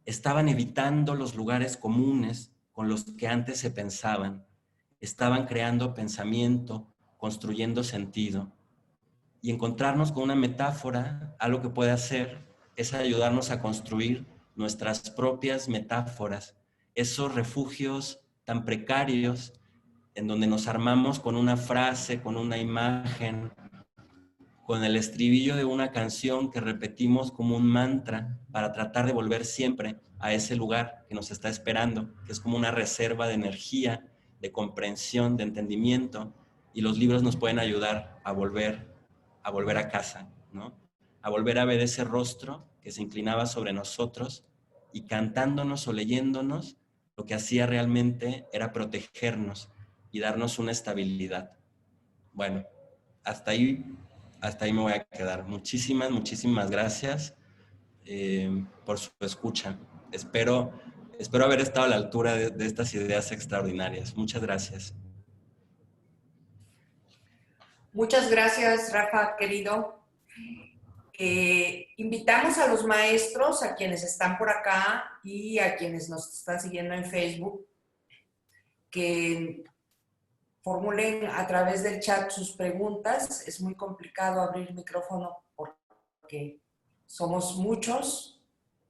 Estaban evitando los lugares comunes con los que antes se pensaban. Estaban creando pensamiento, construyendo sentido. Y encontrarnos con una metáfora, algo que puede hacer, es ayudarnos a construir nuestras propias metáforas, esos refugios tan precarios en donde nos armamos con una frase, con una imagen, con el estribillo de una canción que repetimos como un mantra para tratar de volver siempre a ese lugar que nos está esperando, que es como una reserva de energía, de comprensión, de entendimiento, y los libros nos pueden ayudar a volver a casa, ¿no? A volver a ver ese rostro que se inclinaba sobre nosotros y cantándonos o leyéndonos, lo que hacía realmente era protegernos y darnos una estabilidad. Bueno, hasta ahí me voy a quedar. Muchísimas gracias. por su escucha. Espero haber estado a la altura de estas ideas extraordinarias. Muchas gracias. Muchas gracias, Rafa, querido. Invitamos a los maestros, a quienes están por acá y a quienes nos están siguiendo en Facebook, que formulen a través del chat sus preguntas. Es muy complicado abrir micrófono porque somos muchos,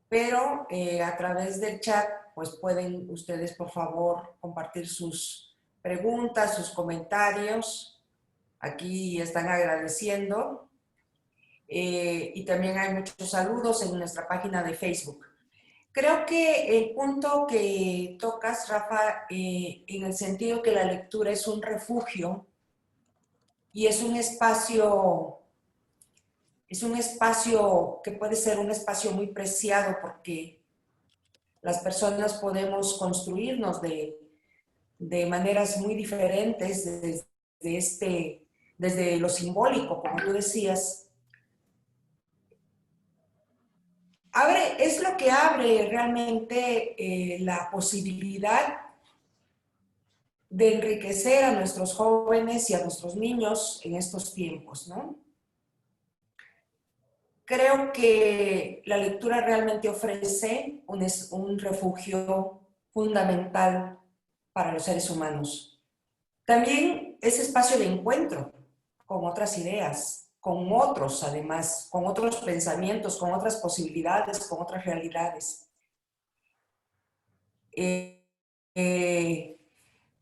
pero a través del chat pues pueden ustedes, por favor, compartir sus preguntas, sus comentarios. Aquí están agradeciendo. Y también hay muchos saludos en nuestra página de Facebook. Creo que el punto que tocas, Rafa, en el sentido que la lectura es un refugio y es un espacio que puede ser un espacio muy preciado porque las personas podemos construirnos de maneras muy diferentes desde lo simbólico, como tú decías. Es lo que abre realmente la posibilidad de enriquecer a nuestros jóvenes y a nuestros niños en estos tiempos, ¿no? Creo que la lectura realmente ofrece un refugio fundamental para los seres humanos. También es espacio de encuentro con otras ideas, con otros además, con otros pensamientos, con otras posibilidades, con otras realidades.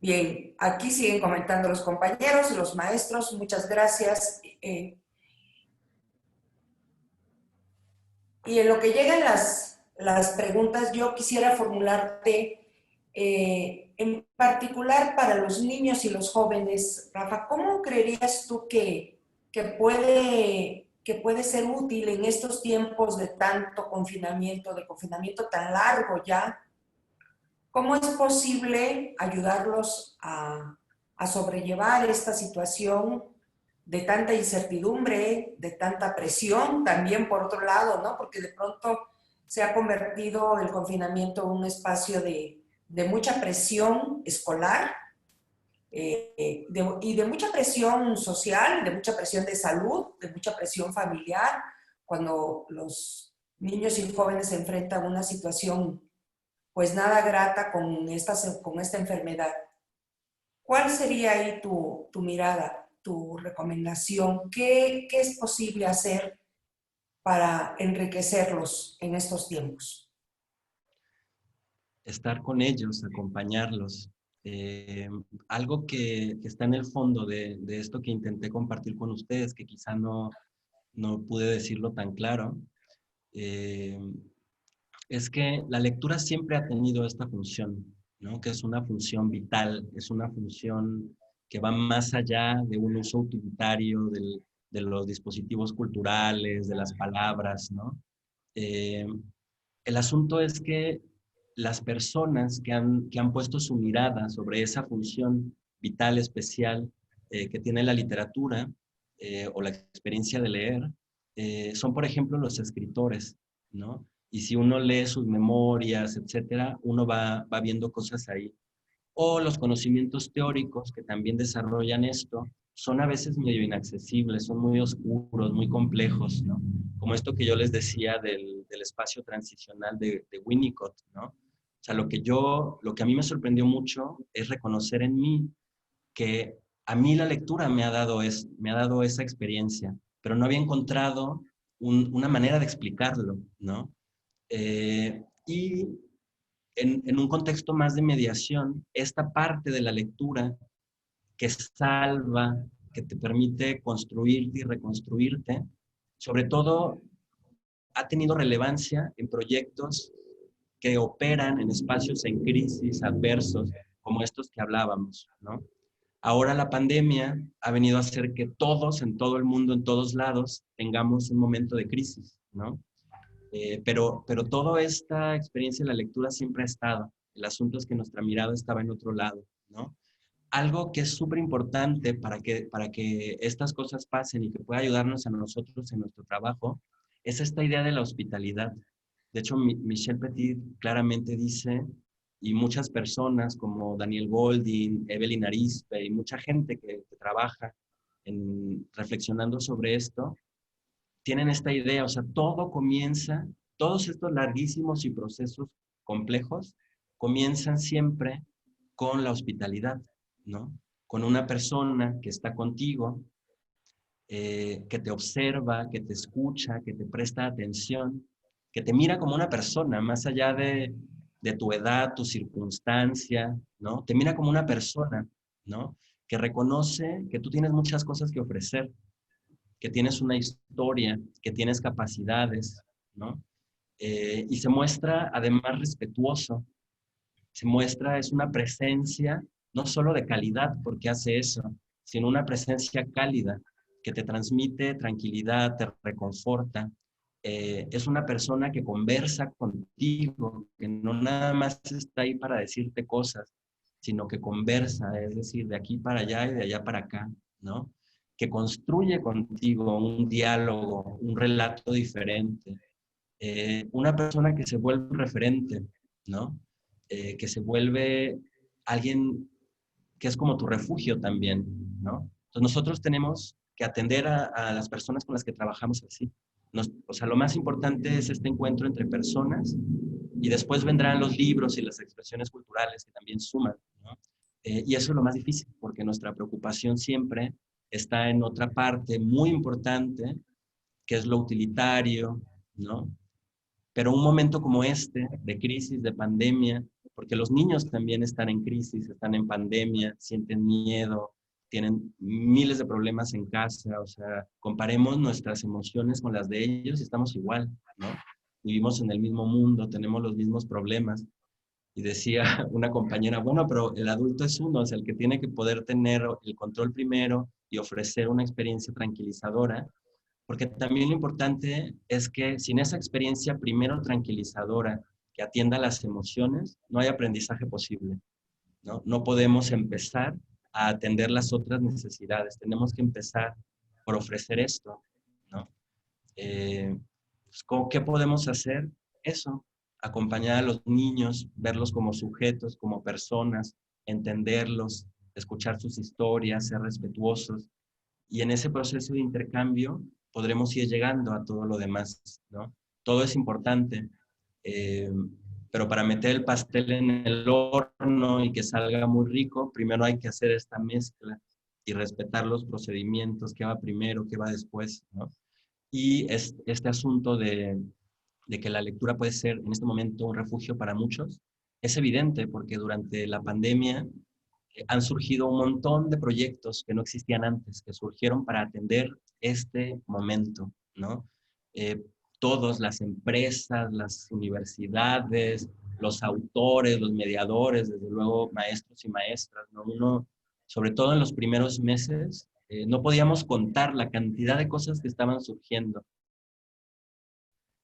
Bien, aquí siguen comentando los compañeros y los maestros, muchas gracias. Y en lo que llegan las preguntas, yo quisiera formularte, en particular para los niños y los jóvenes, Rafa, ¿cómo creerías tú que puede ser útil en estos tiempos de tanto confinamiento, de confinamiento tan largo ya? ¿Cómo es posible ayudarlos a sobrellevar esta situación de tanta incertidumbre, de tanta presión, también por otro lado, ¿no? Porque de pronto se ha convertido el confinamiento en un espacio de mucha presión escolar y de mucha presión social, de mucha presión de salud, de mucha presión familiar, cuando los niños y jóvenes se enfrentan a una situación pues nada grata con esta enfermedad. ¿Cuál sería ahí tu mirada, tu recomendación? ¿Qué es posible hacer para enriquecerlos en estos tiempos? Estar con ellos, acompañarlos. Algo que está en el fondo de esto que intenté compartir con ustedes, que quizá no pude decirlo tan claro, es que la lectura siempre ha tenido esta función, ¿no? Que es una función vital, es una función que va más allá de un uso utilitario de los dispositivos culturales, de las palabras, ¿no? El asunto es que las personas que han puesto su mirada sobre esa función vital especial que tiene la literatura o la experiencia de leer, son, por ejemplo, los escritores, ¿no? Y si uno lee sus memorias, etcétera, uno va viendo cosas ahí. O los conocimientos teóricos que también desarrollan esto son a veces medio inaccesibles, son muy oscuros, muy complejos, ¿no? Como esto que yo les decía del espacio transicional de Winnicott, ¿no? O sea, lo que a mí me sorprendió mucho es reconocer en mí que a mí la lectura me ha dado esa experiencia, pero no había encontrado una manera de explicarlo, ¿no? Y en un contexto más de mediación, esta parte de la lectura que salva, que te permite construirte y reconstruirte, sobre todo ha tenido relevancia en proyectos que operan en espacios en crisis, adversos, como estos que hablábamos, ¿no? Ahora la pandemia ha venido a hacer que todos, en todo el mundo, en todos lados, tengamos un momento de crisis, ¿no? Pero toda esta experiencia de la lectura siempre ha estado. El asunto es que nuestra mirada estaba en otro lado, ¿no? Algo que es súper importante para que estas cosas pasen y que pueda ayudarnos a nosotros en nuestro trabajo es esta idea de la hospitalidad. De hecho, Michel Petit claramente dice, y muchas personas como Daniel Goldin, Evelyn Arispe y mucha gente que trabaja reflexionando sobre esto, tienen esta idea, o sea, todo comienza, todos estos larguísimos y procesos complejos comienzan siempre con la hospitalidad, ¿no? Con una persona que está contigo, que te observa, que te escucha, que te presta atención, que te mira como una persona, más allá de tu edad, tu circunstancia, ¿no? Te mira como una persona, ¿no? Que reconoce que tú tienes muchas cosas que ofrecer, que tienes una historia, que tienes capacidades, ¿no? Y se muestra además respetuoso, se muestra, es una presencia no solo de calidad, porque hace eso, sino una presencia cálida, que te transmite tranquilidad, te reconforta. Es una persona que conversa contigo, que no nada más está ahí para decirte cosas, sino que conversa, es decir, de aquí para allá y de allá para acá, ¿no? Que construye contigo un diálogo, un relato diferente. Una persona que se vuelve un referente, ¿no? Que se vuelve alguien que es como tu refugio también, ¿no? Entonces nosotros tenemos que atender a las personas con las que trabajamos así. O sea, lo más importante es este encuentro entre personas y después vendrán los libros y las expresiones culturales que también suman, ¿no? Y eso es lo más difícil, porque nuestra preocupación siempre está en otra parte muy importante, que es lo utilitario, ¿no? Pero un momento como este, de crisis, de pandemia, porque los niños también están en crisis, están en pandemia, sienten miedo, tienen miles de problemas en casa, o sea, comparemos nuestras emociones con las de ellos y estamos igual, ¿no? Vivimos en el mismo mundo, tenemos los mismos problemas. Y decía una compañera, bueno, pero el adulto es uno, es el que tiene que poder tener el control primero y ofrecer una experiencia tranquilizadora, porque también lo importante es que sin esa experiencia primero tranquilizadora que atienda las emociones, no hay aprendizaje posible, ¿no? No podemos empezar a atender las otras necesidades. Tenemos que empezar por ofrecer esto, ¿no? Pues, ¿qué podemos hacer? Eso, acompañar a los niños, verlos como sujetos, como personas, entenderlos, escuchar sus historias, ser respetuosos. Y en ese proceso de intercambio podremos ir llegando a todo lo demás, ¿no? Todo es importante, eh, pero para meter el pastel en el horno y que salga muy rico, primero hay que hacer esta mezcla y respetar los procedimientos, qué va primero, qué va después, ¿no? Y este asunto de que la lectura puede ser en este momento un refugio para muchos, es evidente porque durante la pandemia han surgido un montón de proyectos que no existían antes, que surgieron para atender este momento, ¿no? Eh, Todas las empresas, las universidades, los autores, los mediadores, desde luego maestros y maestras, ¿no? Uno, sobre todo en los primeros meses, no podíamos contar la cantidad de cosas que estaban surgiendo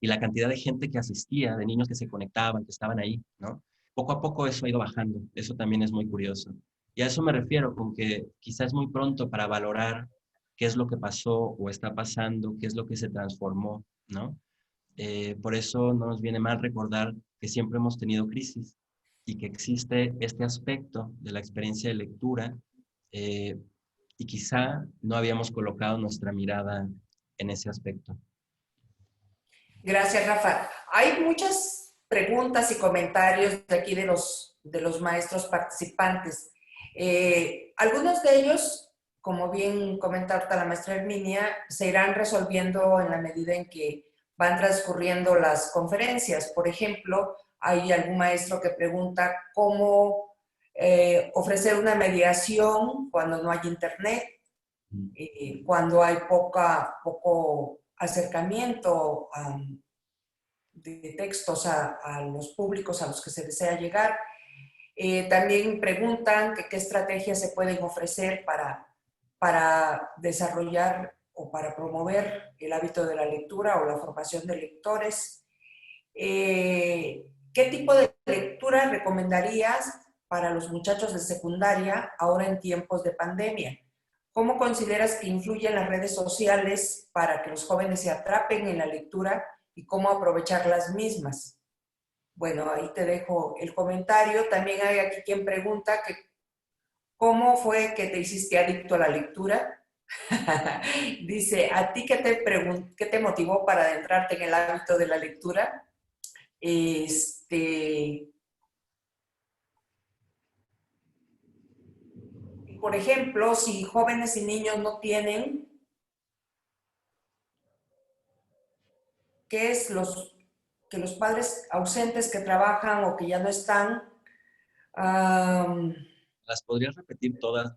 y la cantidad de gente que asistía, de niños que se conectaban, que estaban ahí, ¿no? Poco a poco eso ha ido bajando, eso también es muy curioso. Y a eso me refiero, con que quizás es muy pronto para valorar qué es lo que pasó o está pasando, qué es lo que se transformó, ¿no? Por eso no nos viene mal recordar que siempre hemos tenido crisis y que existe este aspecto de la experiencia de lectura eh, y quizá no habíamos colocado nuestra mirada en ese aspecto. Gracias, Rafa. Hay muchas preguntas y comentarios de aquí de los maestros participantes. Algunos de ellos, como bien comenta ahorita la maestra Herminia, se irán resolviendo en la medida en que van transcurriendo las conferencias. Por ejemplo, hay algún maestro que pregunta cómo ofrecer una mediación cuando no hay internet, cuando hay poco acercamiento de textos a los públicos a los que se desea llegar. También preguntan qué estrategias se pueden ofrecer para desarrollar o para promover el hábito de la lectura o la formación de lectores. ¿Qué tipo de lectura recomendarías para los muchachos de secundaria ahora en tiempos de pandemia? ¿Cómo consideras que influyen las redes sociales para que los jóvenes se atrapen en la lectura y cómo aprovechar las mismas? Bueno, ahí te dejo el comentario. También hay aquí quien pregunta que ¿cómo fue que te hiciste adicto a la lectura? Dice, ¿a ti qué te motivó para adentrarte en el hábito de la lectura? Por ejemplo, si jóvenes y niños no tienen, ¿qué es que los padres ausentes que trabajan o que ya no están? Um, ¿Las podrías repetir todas?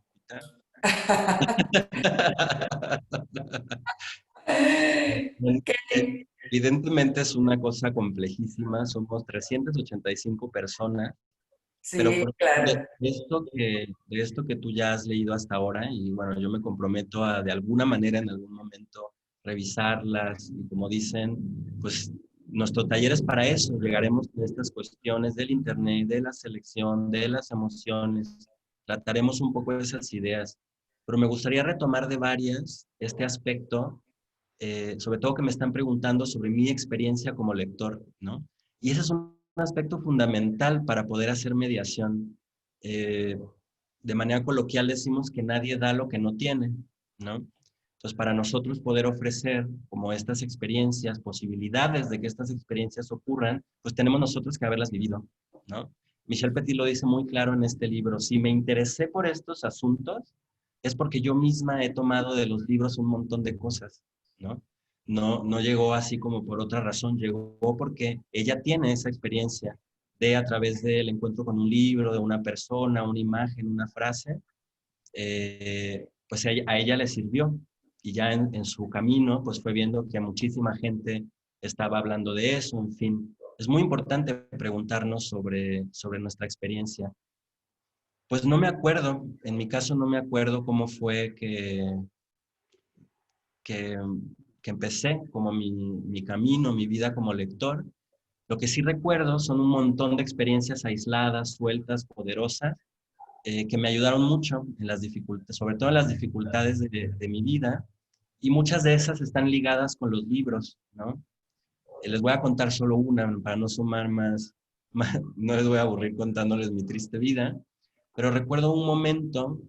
¿Qué? Evidentemente es una cosa complejísima, somos 385 personas, pero Sí, claro. de esto que tú ya has leído hasta ahora, y bueno, yo me comprometo a de alguna manera en algún momento revisarlas, y como dicen, pues nuestro taller es para eso, llegaremos a estas cuestiones del internet, de la selección, de las emociones, trataremos un poco de esas ideas, pero me gustaría retomar de varias este aspecto, sobre todo que me están preguntando sobre mi experiencia como lector, ¿no? Y ese es un aspecto fundamental para poder hacer mediación. Eh, de manera coloquial decimos que nadie da lo que no tiene, ¿no? Entonces, para nosotros poder ofrecer como estas experiencias, posibilidades de que estas experiencias ocurran, pues tenemos nosotros que haberlas vivido, ¿no? Michel Petit lo dice muy claro en este libro, si me interesé por estos asuntos, es porque yo misma he tomado de los libros un montón de cosas, ¿no? No llegó así como por otra razón, llegó porque ella tiene esa experiencia de a través del encuentro con un libro, de una persona, una imagen, una frase, pues a ella le sirvió. Y ya en su camino, pues fue viendo que muchísima gente estaba hablando de eso, en fin. Es muy importante preguntarnos sobre nuestra experiencia. Pues no me acuerdo, en mi caso no me acuerdo cómo fue que, que empecé como mi camino, mi vida como lector. Lo que sí recuerdo son un montón de experiencias aisladas, sueltas, poderosas, que me ayudaron mucho en las dificultades, sobre todo en las dificultades de mi vida, y muchas de esas están ligadas con los libros, ¿no? Les voy a contar solo una para no sumar más, no les voy a aburrir contándoles mi triste vida, pero recuerdo un momento,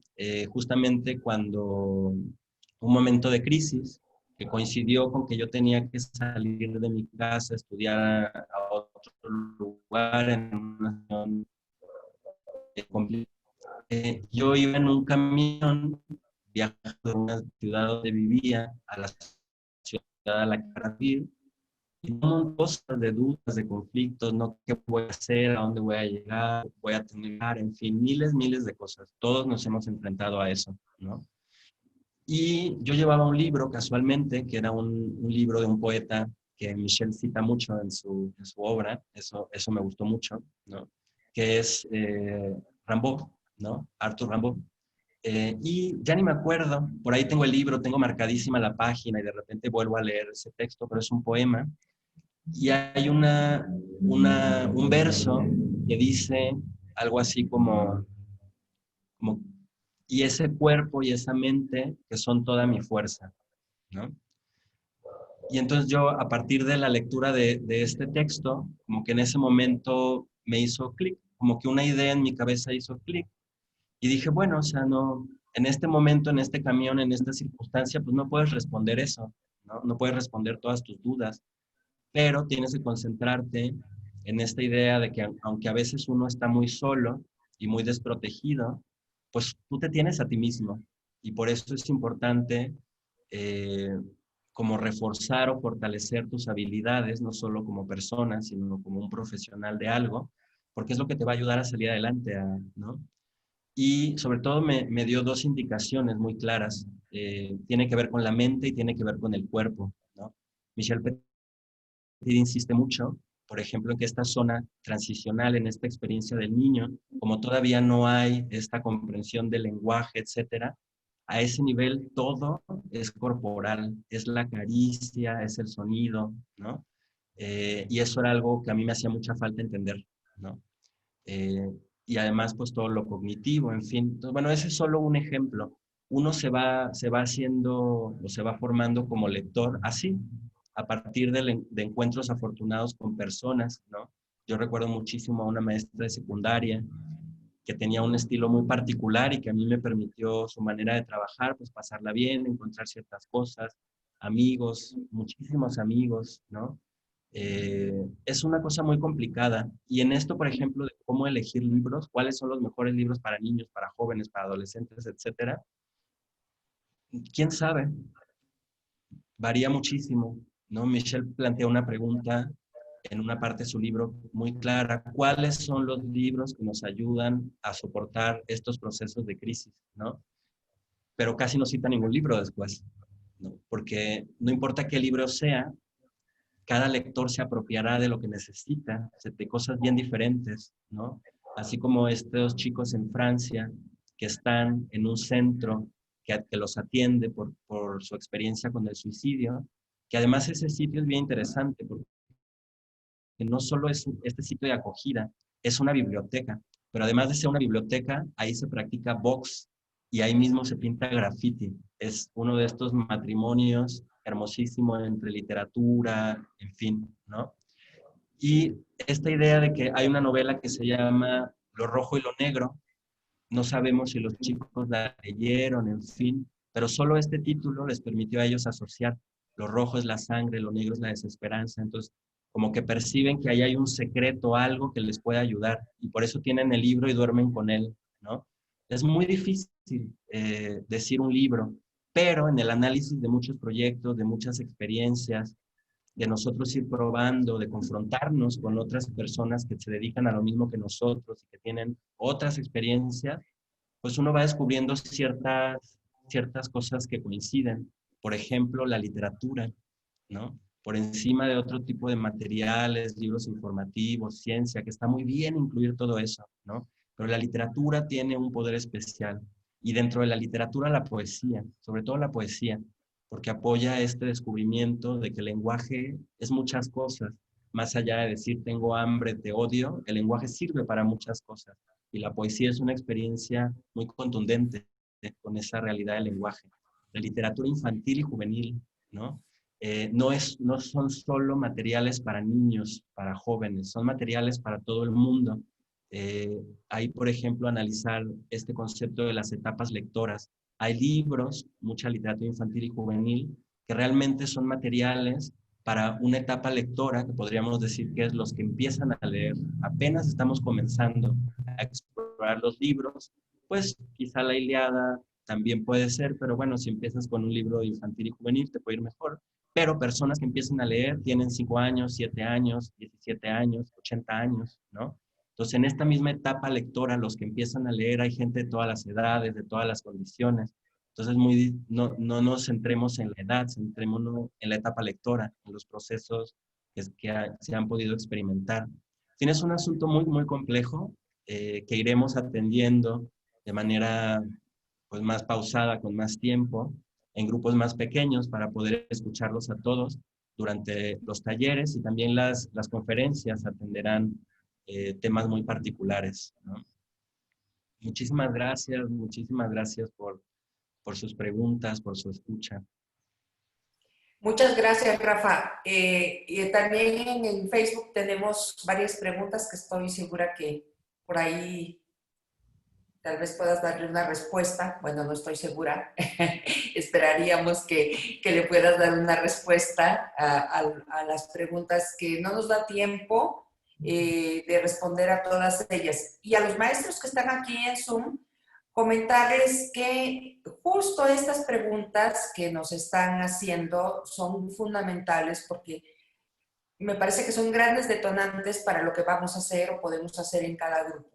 justamente un momento de crisis, que coincidió con que yo tenía que salir de mi casa, estudiar a otro lugar en una situación complicada. Yo iba en un camión viajando de una ciudad donde vivía a la ciudad a la que iba a ir, y un montón de cosas, de dudas, de conflictos, ¿no? ¿Qué voy a hacer? ¿A dónde voy a llegar? ¿Voy a tener? En fin, miles de cosas. Todos nos hemos enfrentado a eso, ¿no? Y yo llevaba un libro casualmente, que era un libro de un poeta que Michel cita mucho en su obra, eso me gustó mucho, ¿no? Que es Rimbaud, ¿no? Arthur Rimbaud. Y ya ni me acuerdo, por ahí tengo el libro, tengo marcadísima la página y de repente vuelvo a leer ese texto, pero es un poema. Y hay un verso que dice algo así como, y ese cuerpo y esa mente que son toda mi fuerza, ¿no? Y entonces yo, a partir de la lectura de este texto, como que en ese momento me hizo clic, como que una idea en mi cabeza hizo clic. Y dije, bueno, o sea, no, en este momento, en este camión, en esta circunstancia, pues no puedes responder eso, ¿no? No puedes responder todas tus dudas, pero tienes que concentrarte en esta idea de que aunque a veces uno está muy solo y muy desprotegido, pues tú te tienes a ti mismo. Y por eso es importante eh, como reforzar o fortalecer tus habilidades, no solo como persona, sino como un profesional de algo, porque es lo que te va a ayudar a salir adelante, ¿no? Y sobre todo me dio dos indicaciones muy claras. Tiene que ver con la mente y tiene que ver con el cuerpo, ¿no? Michel Petit insiste mucho, por ejemplo, en que esta zona transicional, en esta experiencia del niño, como todavía no hay esta comprensión del lenguaje, etcétera, a ese nivel todo es corporal, es la caricia, es el sonido, ¿no? Y eso era algo que a mí me hacía mucha falta entender, ¿no? Y además, pues todo lo cognitivo, en fin. Entonces, bueno, ese es solo un ejemplo, uno se va haciendo o se va formando como lector así, a partir de encuentros afortunados con personas, ¿no? Yo recuerdo muchísimo a una maestra de secundaria que tenía un estilo muy particular y que a mí me permitió su manera de trabajar, pues pasarla bien, encontrar ciertas cosas, amigos, muchísimos amigos, ¿no? Es una cosa muy complicada. Y en esto, por ejemplo, de cómo elegir libros, cuáles son los mejores libros para niños, para jóvenes, para adolescentes, etcétera, quién sabe, varía muchísimo, ¿no? Michelle plantea una pregunta en una parte de su libro muy clara: ¿cuáles son los libros que nos ayudan a soportar estos procesos de crisis, ¿no? Pero casi no cita ningún libro después, ¿no? Porque no importa qué libro sea, cada lector se apropiará de lo que necesita, de cosas bien diferentes, ¿no? Así como estos chicos en Francia que están en un centro que los atiende por su experiencia con el suicidio, que además ese sitio es bien interesante porque no solo es este sitio de acogida, es una biblioteca, pero además de ser una biblioteca, ahí se practica box y ahí mismo se pinta graffiti. Es uno de estos matrimonios hermosísimo entre literatura, en fin, ¿no? Y esta idea de que hay una novela que se llama Lo rojo y lo negro, no sabemos si los chicos la leyeron, en fin, pero solo este título les permitió a ellos asociar: lo rojo es la sangre, lo negro es la desesperanza. Entonces, como que perciben que ahí hay un secreto, algo que les puede ayudar, y por eso tienen el libro y duermen con él, ¿no? Es muy difícil decir un libro, pero en el análisis de muchos proyectos, de muchas experiencias, de nosotros ir probando, de confrontarnos con otras personas que se dedican a lo mismo que nosotros y que tienen otras experiencias, pues uno va descubriendo ciertas cosas que coinciden. Por ejemplo, la literatura, ¿no? Por encima de otro tipo de materiales, libros informativos, ciencia, que está muy bien incluir todo eso, ¿no? Pero la literatura tiene un poder especial. Y dentro de la literatura, la poesía, sobre todo la poesía, porque apoya este descubrimiento de que el lenguaje es muchas cosas. Más allá de decir tengo hambre, te odio, el lenguaje sirve para muchas cosas. Y la poesía es una experiencia muy contundente con esa realidad del lenguaje. La literatura infantil y juvenil, ¿no? No son solo materiales para niños, para jóvenes, son materiales para todo el mundo. Hay, por ejemplo, analizar este concepto de las etapas lectoras. Hay libros, mucha literatura infantil y juvenil, que realmente son materiales para una etapa lectora, que podríamos decir que es los que empiezan a leer. Apenas estamos comenzando a explorar los libros, pues quizá la Ilíada también puede ser, pero bueno, si empiezas con un libro infantil y juvenil te puede ir mejor. Pero personas que empiezan a leer tienen 5 años, 7 años, 17 años, 80 años, ¿no? Entonces, en esta misma etapa lectora, los que empiezan a leer, hay gente de todas las edades, de todas las condiciones. Entonces, no nos centremos en la edad, centrémonos en la etapa lectora, en los procesos que se han podido experimentar. Tienes un asunto muy, muy complejo que iremos atendiendo de manera pues, más pausada, con más tiempo, en grupos más pequeños para poder escucharlos a todos durante los talleres, y también las conferencias atenderán temas muy particulares, ¿no? Muchísimas gracias por sus preguntas, por su escucha. Muchas gracias, Rafa. Y también en el Facebook tenemos varias preguntas que estoy segura que por ahí tal vez puedas darle una respuesta. Bueno, no estoy segura. Esperaríamos que le puedas dar una respuesta a las preguntas que no nos da tiempo de responder a todas ellas. Y a los maestros que están aquí en Zoom, comentarles que justo estas preguntas que nos están haciendo son fundamentales porque me parece que son grandes detonantes para lo que vamos a hacer o podemos hacer en cada grupo.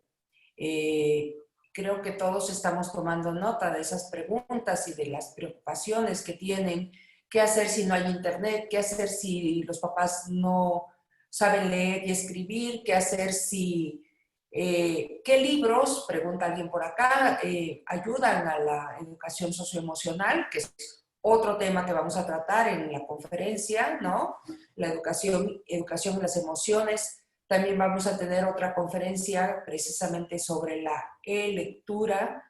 Creo que todos estamos tomando nota de esas preguntas y de las preocupaciones que tienen. ¿Qué hacer si no hay internet? ¿Qué hacer si los papás no saben leer y escribir? ¿Qué hacer si... ¿qué libros, pregunta alguien por acá, ayudan a la educación socioemocional, que es otro tema que vamos a tratar en la conferencia, ¿no? La educación en las emociones. También vamos a tener otra conferencia precisamente sobre la lectura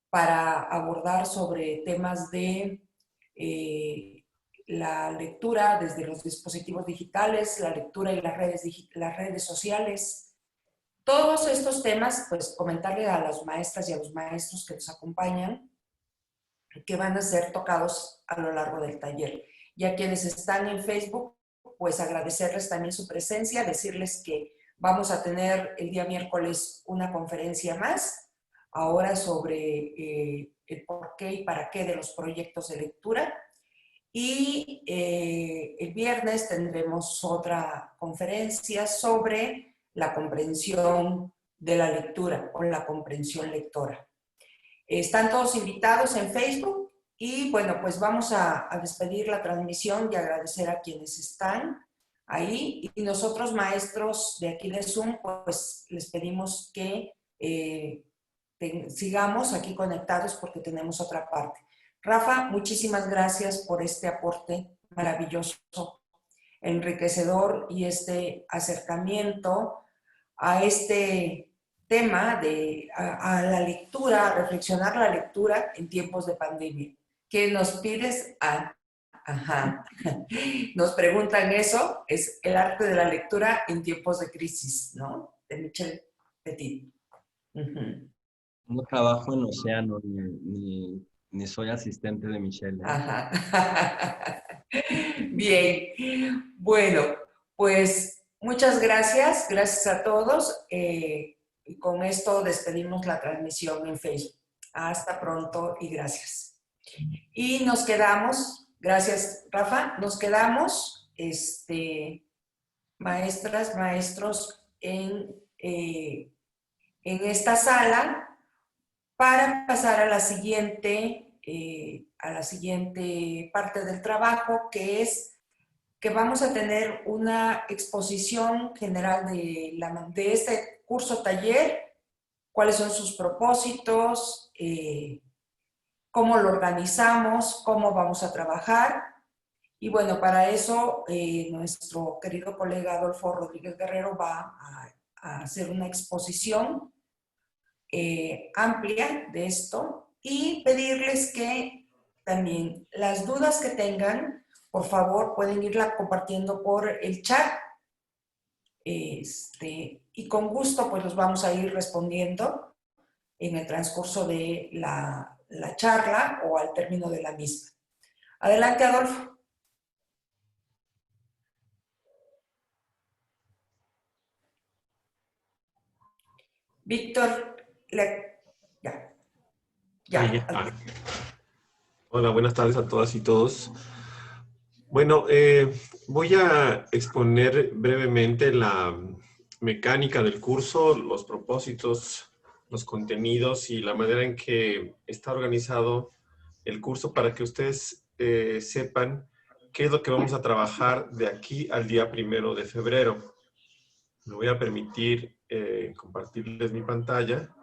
para abordar sobre temas de la lectura desde los dispositivos digitales, la lectura y las redes sociales. Todos estos temas, pues comentarle a las maestras y a los maestros que nos acompañan que van a ser tocados a lo largo del taller. Y a quienes están en Facebook, pues agradecerles también su presencia, decirles que vamos a tener el día miércoles una conferencia más, ahora sobre el por qué y para qué de los proyectos de lectura. Y el viernes tendremos otra conferencia sobre la comprensión de la lectura o la comprensión lectora. Están todos invitados en Facebook y bueno, pues vamos a despedir la transmisión y agradecer a quienes están ahí. Y nosotros, maestros de aquí de Zoom, pues les pedimos que sigamos aquí conectados porque tenemos otra parte. Rafa, muchísimas gracias por este aporte maravilloso, enriquecedor y este acercamiento a este tema a la lectura, a reflexionar la lectura en tiempos de pandemia. ¿Qué nos pides? Ajá. Nos preguntan eso, es el arte de la lectura en tiempos de crisis, ¿no? De Michel Petit. No trabajo en Océano ni soy asistente de Michelle. Ajá. Bien, bueno, pues muchas gracias, gracias a todos. Y con esto despedimos la transmisión en Facebook. Hasta pronto y gracias. Y nos quedamos, gracias Rafa, nos quedamos, maestras, maestros, en esta sala para pasar a la siguiente parte del trabajo, que es que vamos a tener una exposición general de este curso taller, cuáles son sus propósitos, cómo lo organizamos, cómo vamos a trabajar. Y bueno, para eso nuestro querido colega Adolfo Rodríguez Guerrero va a hacer una exposición amplia de esto y pedirles que también las dudas que tengan, por favor, pueden irla compartiendo por el chat y con gusto pues los vamos a ir respondiendo en el transcurso de la charla o al término de la misma. Adelante, Adolfo. Víctor, ya. Hola, buenas tardes a todas y todos. Bueno, voy a exponer brevemente la mecánica del curso, los propósitos, los contenidos y la manera en que está organizado el curso para que ustedes sepan qué es lo que vamos a trabajar de aquí al día 1 de febrero. Me voy a permitir compartirles mi pantalla.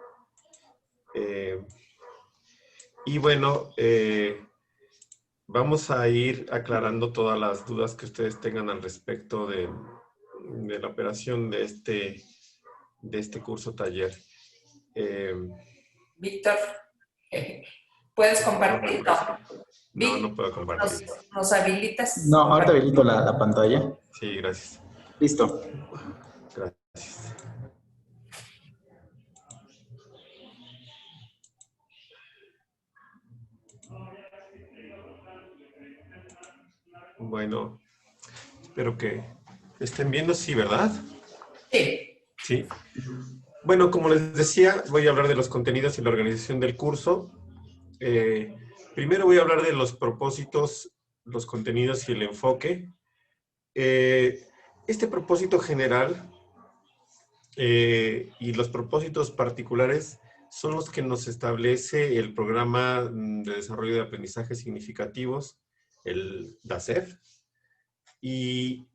Y bueno, vamos a ir aclarando todas las dudas que ustedes tengan al respecto de la operación de este curso taller. Víctor, ¿puedes compartir? No puedo compartir. ¿Nos habilitas? No, ahorita habilito la pantalla. Sí, gracias. Listo. Gracias. Bueno, espero que estén viendo, sí, ¿verdad? Sí. Sí. Bueno, como les decía, voy a hablar de los contenidos y la organización del curso. Primero voy a hablar de los propósitos, los contenidos y el enfoque. Este propósito general y los propósitos particulares son los que nos establece el Programa de Desarrollo de Aprendizajes Significativos, el DASEF. Y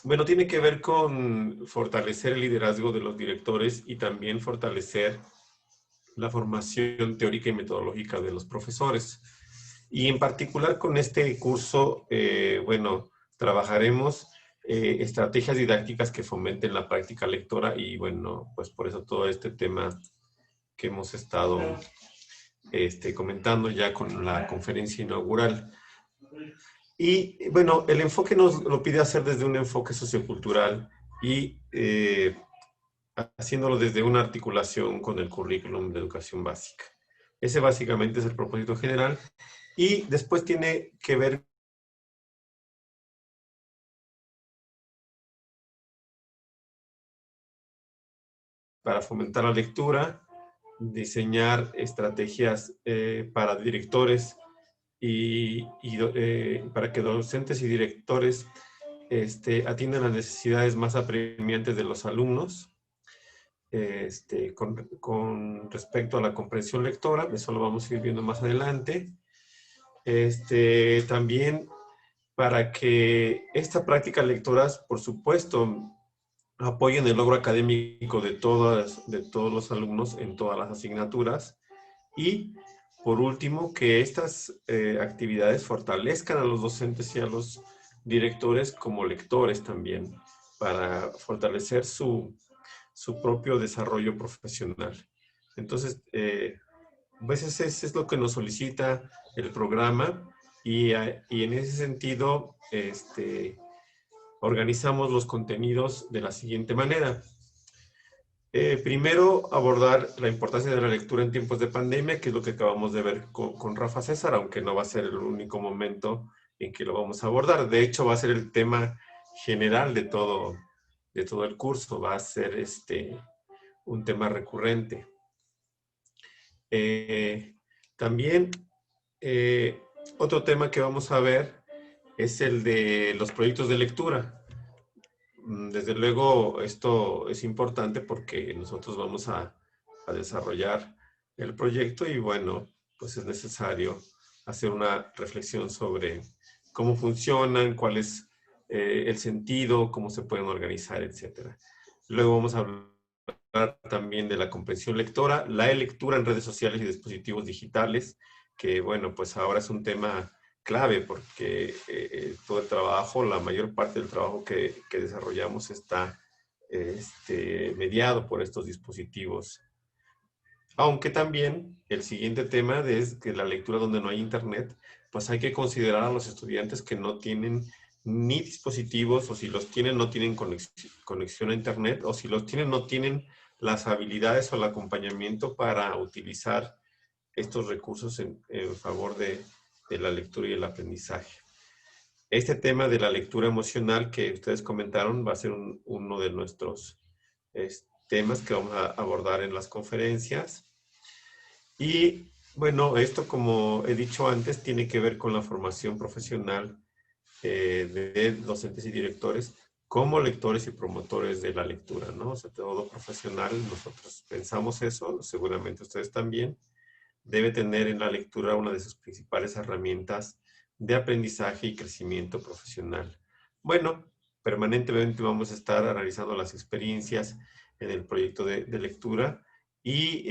bueno, tiene que ver con fortalecer el liderazgo de los directores y también fortalecer la formación teórica y metodológica de los profesores. Y en particular con este curso, bueno, trabajaremos estrategias didácticas que fomenten la práctica lectora y bueno, pues por eso todo este tema que hemos estado comentando ya con la conferencia inaugural. Y bueno, el enfoque nos lo pide hacer desde un enfoque sociocultural y haciéndolo desde una articulación con el currículum de educación básica. Ese básicamente es el propósito general y después tiene que ver para fomentar la lectura, diseñar estrategias para directores para que docentes y directores atiendan las necesidades más apremiantes de los alumnos con respecto a la comprensión lectora. Eso lo vamos a ir viendo más adelante. También para que esta práctica lectoras, por supuesto, apoyen el logro académico de todos los alumnos en todas las asignaturas. Y, por último, que estas actividades fortalezcan a los docentes y a los directores como lectores también, para fortalecer su propio desarrollo profesional. Entonces, pues eso es lo que nos solicita el programa y en ese sentido organizamos los contenidos de la siguiente manera. Primero, abordar la importancia de la lectura en tiempos de pandemia, que es lo que acabamos de ver con Rafa César, aunque no va a ser el único momento en que lo vamos a abordar. De hecho, va a ser el tema general de todo el curso, va a ser un tema recurrente. También, otro tema que vamos a ver es el de los proyectos de lectura. Desde luego, esto es importante porque nosotros vamos a desarrollar el proyecto y bueno, pues es necesario hacer una reflexión sobre cómo funcionan, cuál es el sentido, cómo se pueden organizar, etc. Luego vamos a hablar también de la comprensión lectora, la lectura en redes sociales y dispositivos digitales, que bueno, pues ahora es un tema clave porque todo el trabajo, la mayor parte del trabajo que desarrollamos está mediado por estos dispositivos. Aunque también el siguiente tema es que la lectura donde no hay internet, pues hay que considerar a los estudiantes que no tienen ni dispositivos, o si los tienen no tienen conexión a internet, o si los tienen no tienen las habilidades o el acompañamiento para utilizar estos recursos en favor de la lectura y el aprendizaje. Este tema de la lectura emocional que ustedes comentaron va a ser uno de nuestros temas que vamos a abordar en las conferencias. Y bueno, esto, como he dicho antes, tiene que ver con la formación profesional de docentes y directores como lectores y promotores de la lectura, ¿no? O sea, todo profesional, nosotros pensamos eso, seguramente ustedes también, debe tener en la lectura una de sus principales herramientas de aprendizaje y crecimiento profesional. Bueno, permanentemente vamos a estar analizando las experiencias en el proyecto de lectura y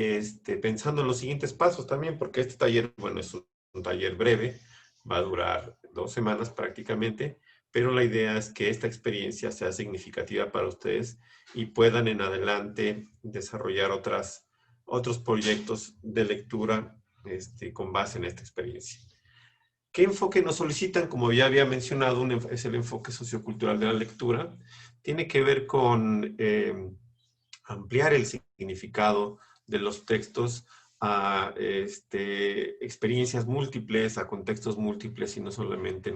pensando en los siguientes pasos también, porque este taller, bueno, es un taller breve, va a durar 2 semanas prácticamente, pero la idea es que esta experiencia sea significativa para ustedes y puedan en adelante desarrollar otros proyectos de lectura con base en esta experiencia. ¿Qué enfoque nos solicitan? Como ya había mencionado, es el enfoque sociocultural de la lectura. Tiene que ver con ampliar el significado de los textos a experiencias múltiples, a contextos múltiples y no solamente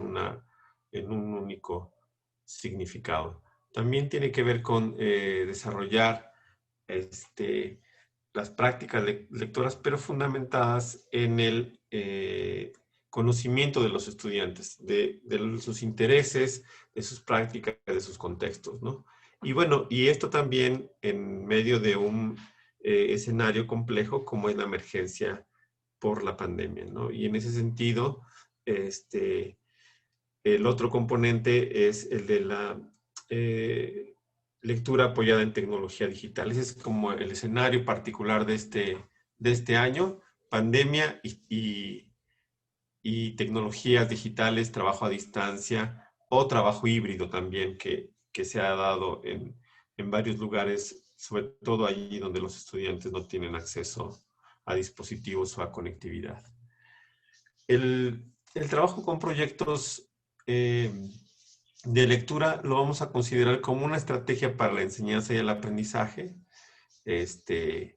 en un único significado. También tiene que ver con desarrollar las prácticas lectoras, pero fundamentadas en el conocimiento de los estudiantes, de sus intereses, de sus prácticas, de sus contextos, ¿no? Y bueno, y esto también en medio de un escenario complejo como es la emergencia por la pandemia, ¿no? Y en ese sentido, el otro componente es el de la lectura apoyada en tecnología digital. Ese es como el escenario particular de este año, pandemia y tecnologías digitales, trabajo a distancia o trabajo híbrido también que se ha dado en varios lugares, sobre todo allí donde los estudiantes no tienen acceso a dispositivos o a conectividad. El trabajo con proyectos de lectura lo vamos a considerar como una estrategia para la enseñanza y el aprendizaje, en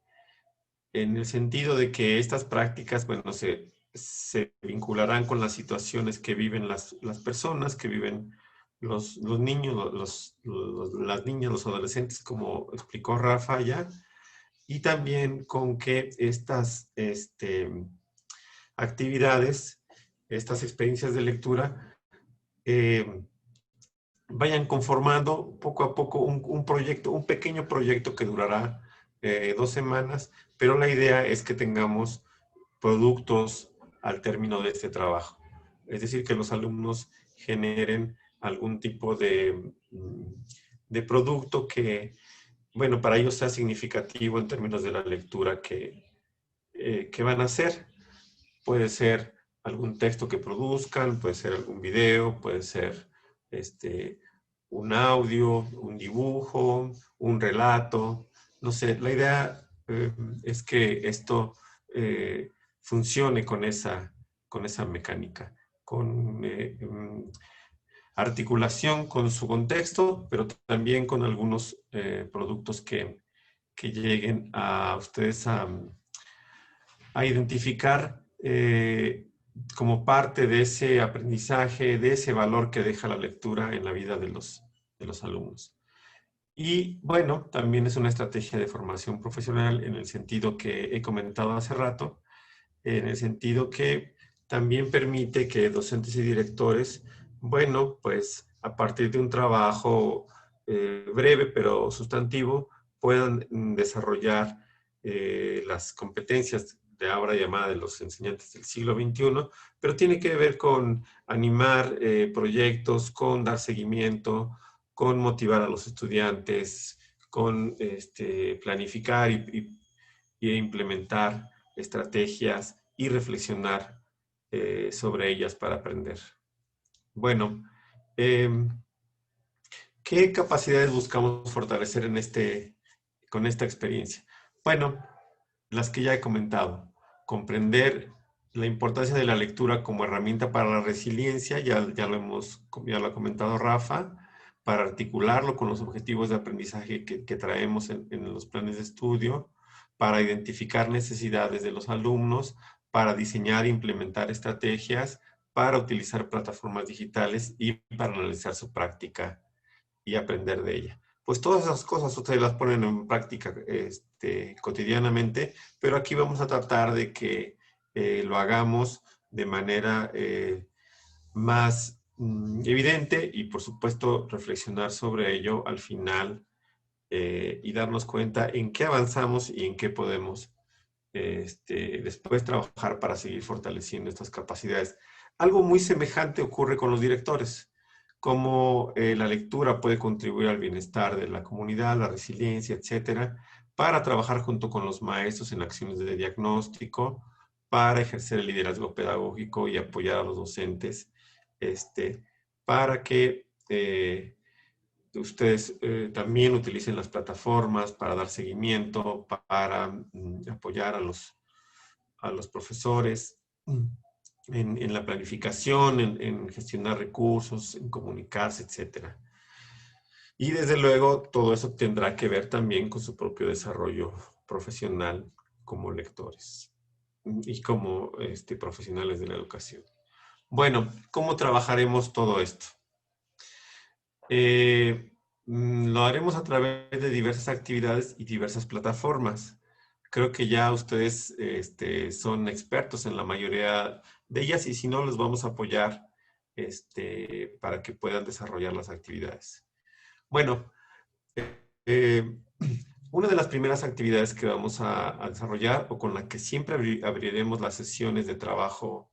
el sentido de que estas prácticas, bueno, se vincularán con las situaciones que viven las personas, que viven los niños, las niñas, los adolescentes, como explicó Rafa ya, y también con que estas actividades, estas experiencias de lectura, vayan conformando poco a poco un proyecto, un pequeño proyecto que durará 2 semanas, pero la idea es que tengamos productos al término de este trabajo. Es decir, que los alumnos generen algún tipo de producto que, bueno, para ellos sea significativo en términos de la lectura que van a hacer. Puede ser algún texto que produzcan, puede ser algún video, puede ser un audio, un dibujo, un relato. No sé, la idea es que esto funcione con esa mecánica, con articulación con su contexto, pero también con algunos productos que lleguen a ustedes a identificar como parte de ese aprendizaje, de ese valor que deja la lectura en la vida de los alumnos. Y bueno, también es una estrategia de formación profesional en el sentido que he comentado hace rato, en el sentido que también permite que docentes y directores, bueno, pues a partir de un trabajo breve pero sustantivo, puedan desarrollar las competencias de ahora llamada de los enseñantes del siglo XXI, pero tiene que ver con animar proyectos, con dar seguimiento, con motivar a los estudiantes, con planificar y implementar estrategias y reflexionar sobre ellas para aprender. Bueno, ¿qué capacidades buscamos fortalecer con esta experiencia? Bueno, las que ya he comentado. Comprender la importancia de la lectura como herramienta para la resiliencia, ya lo ha comentado Rafa, para articularlo con los objetivos de aprendizaje que traemos en los planes de estudio, para identificar necesidades de los alumnos, para diseñar e implementar estrategias, para utilizar plataformas digitales y para analizar su práctica y aprender de ella. Pues todas esas cosas ustedes las ponen en práctica cotidianamente, pero aquí vamos a tratar de que lo hagamos de manera más evidente y por supuesto reflexionar sobre ello al final y darnos cuenta en qué avanzamos y en qué podemos después trabajar para seguir fortaleciendo estas capacidades. Algo muy semejante ocurre con los directores, cómo la lectura puede contribuir al bienestar de la comunidad, la resiliencia, etcétera, para trabajar junto con los maestros en acciones de diagnóstico, para ejercer el liderazgo pedagógico y apoyar a los docentes, para que ustedes también utilicen las plataformas para dar seguimiento, para apoyar a los profesores en la planificación, en gestionar recursos, en comunicarse, etc. Y desde luego todo eso tendrá que ver también con su propio desarrollo profesional como lectores y como profesionales de la educación. Bueno, ¿cómo trabajaremos todo esto? Lo haremos a través de diversas actividades y diversas plataformas. Creo que ya ustedes son expertos en la mayoría de ellas y si no, los vamos a apoyar para que puedan desarrollar las actividades. Bueno, una de las primeras actividades que vamos a desarrollar o con la que siempre abriremos las sesiones de trabajo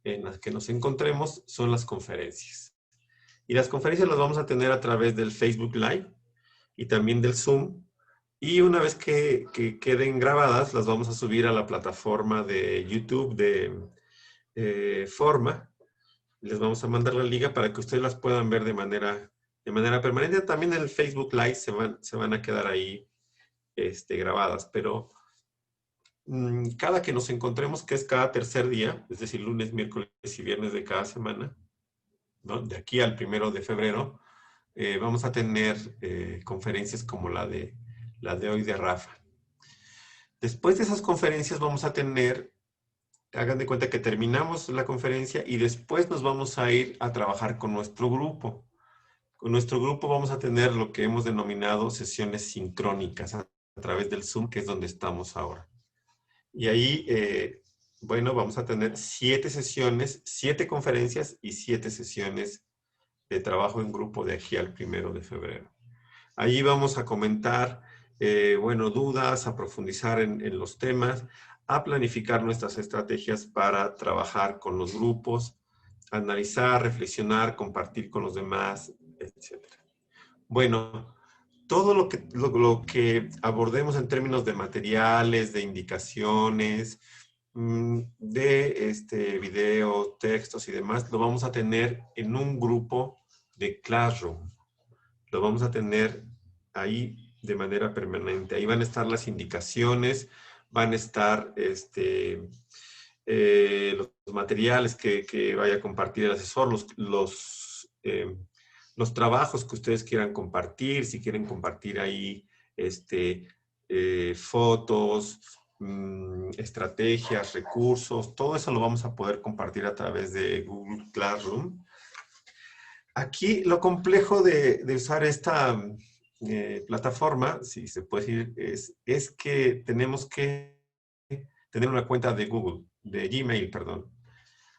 en las que nos encontremos son las conferencias. Y las conferencias las vamos a tener a través del Facebook Live y también del Zoom. Y una vez que queden grabadas, las vamos a subir a la plataforma de YouTube de Forma. Les vamos a mandar la liga para que ustedes las puedan ver de manera permanente. También en el Facebook Live se van a quedar ahí grabadas, pero cada que nos encontremos, que es cada tercer día, es decir, lunes, miércoles y viernes de cada semana, ¿no? De aquí al 1 de febrero, vamos a tener conferencias como la de hoy de Rafa. Después de esas conferencias vamos a tener, hagan de cuenta que terminamos la conferencia y después nos vamos a ir a trabajar con nuestro grupo. Con nuestro grupo vamos a tener lo que hemos denominado sesiones sincrónicas a través del Zoom, que es donde estamos ahora. Y ahí, bueno, vamos a tener 7 sesiones, 7 conferencias y 7 sesiones de trabajo en grupo de aquí al 1 de febrero. Allí vamos a comentar, bueno, dudas, a profundizar en los temas, a planificar nuestras estrategias para trabajar con los grupos, analizar, reflexionar, compartir con los demás, etc. Bueno, todo lo que abordemos en términos de materiales, de indicaciones, de videos, textos y demás, lo vamos a tener en un grupo de Classroom. Lo vamos a tener ahí de manera permanente. Ahí van a estar las indicaciones, van a estar los materiales que vaya a compartir el asesor, los trabajos que ustedes quieran compartir, si quieren compartir ahí fotos, estrategias, recursos, todo eso lo vamos a poder compartir a través de Google Classroom. Aquí lo complejo de usar esta plataforma, si se puede decir, es que tenemos que tener una cuenta de Google, de Gmail, perdón.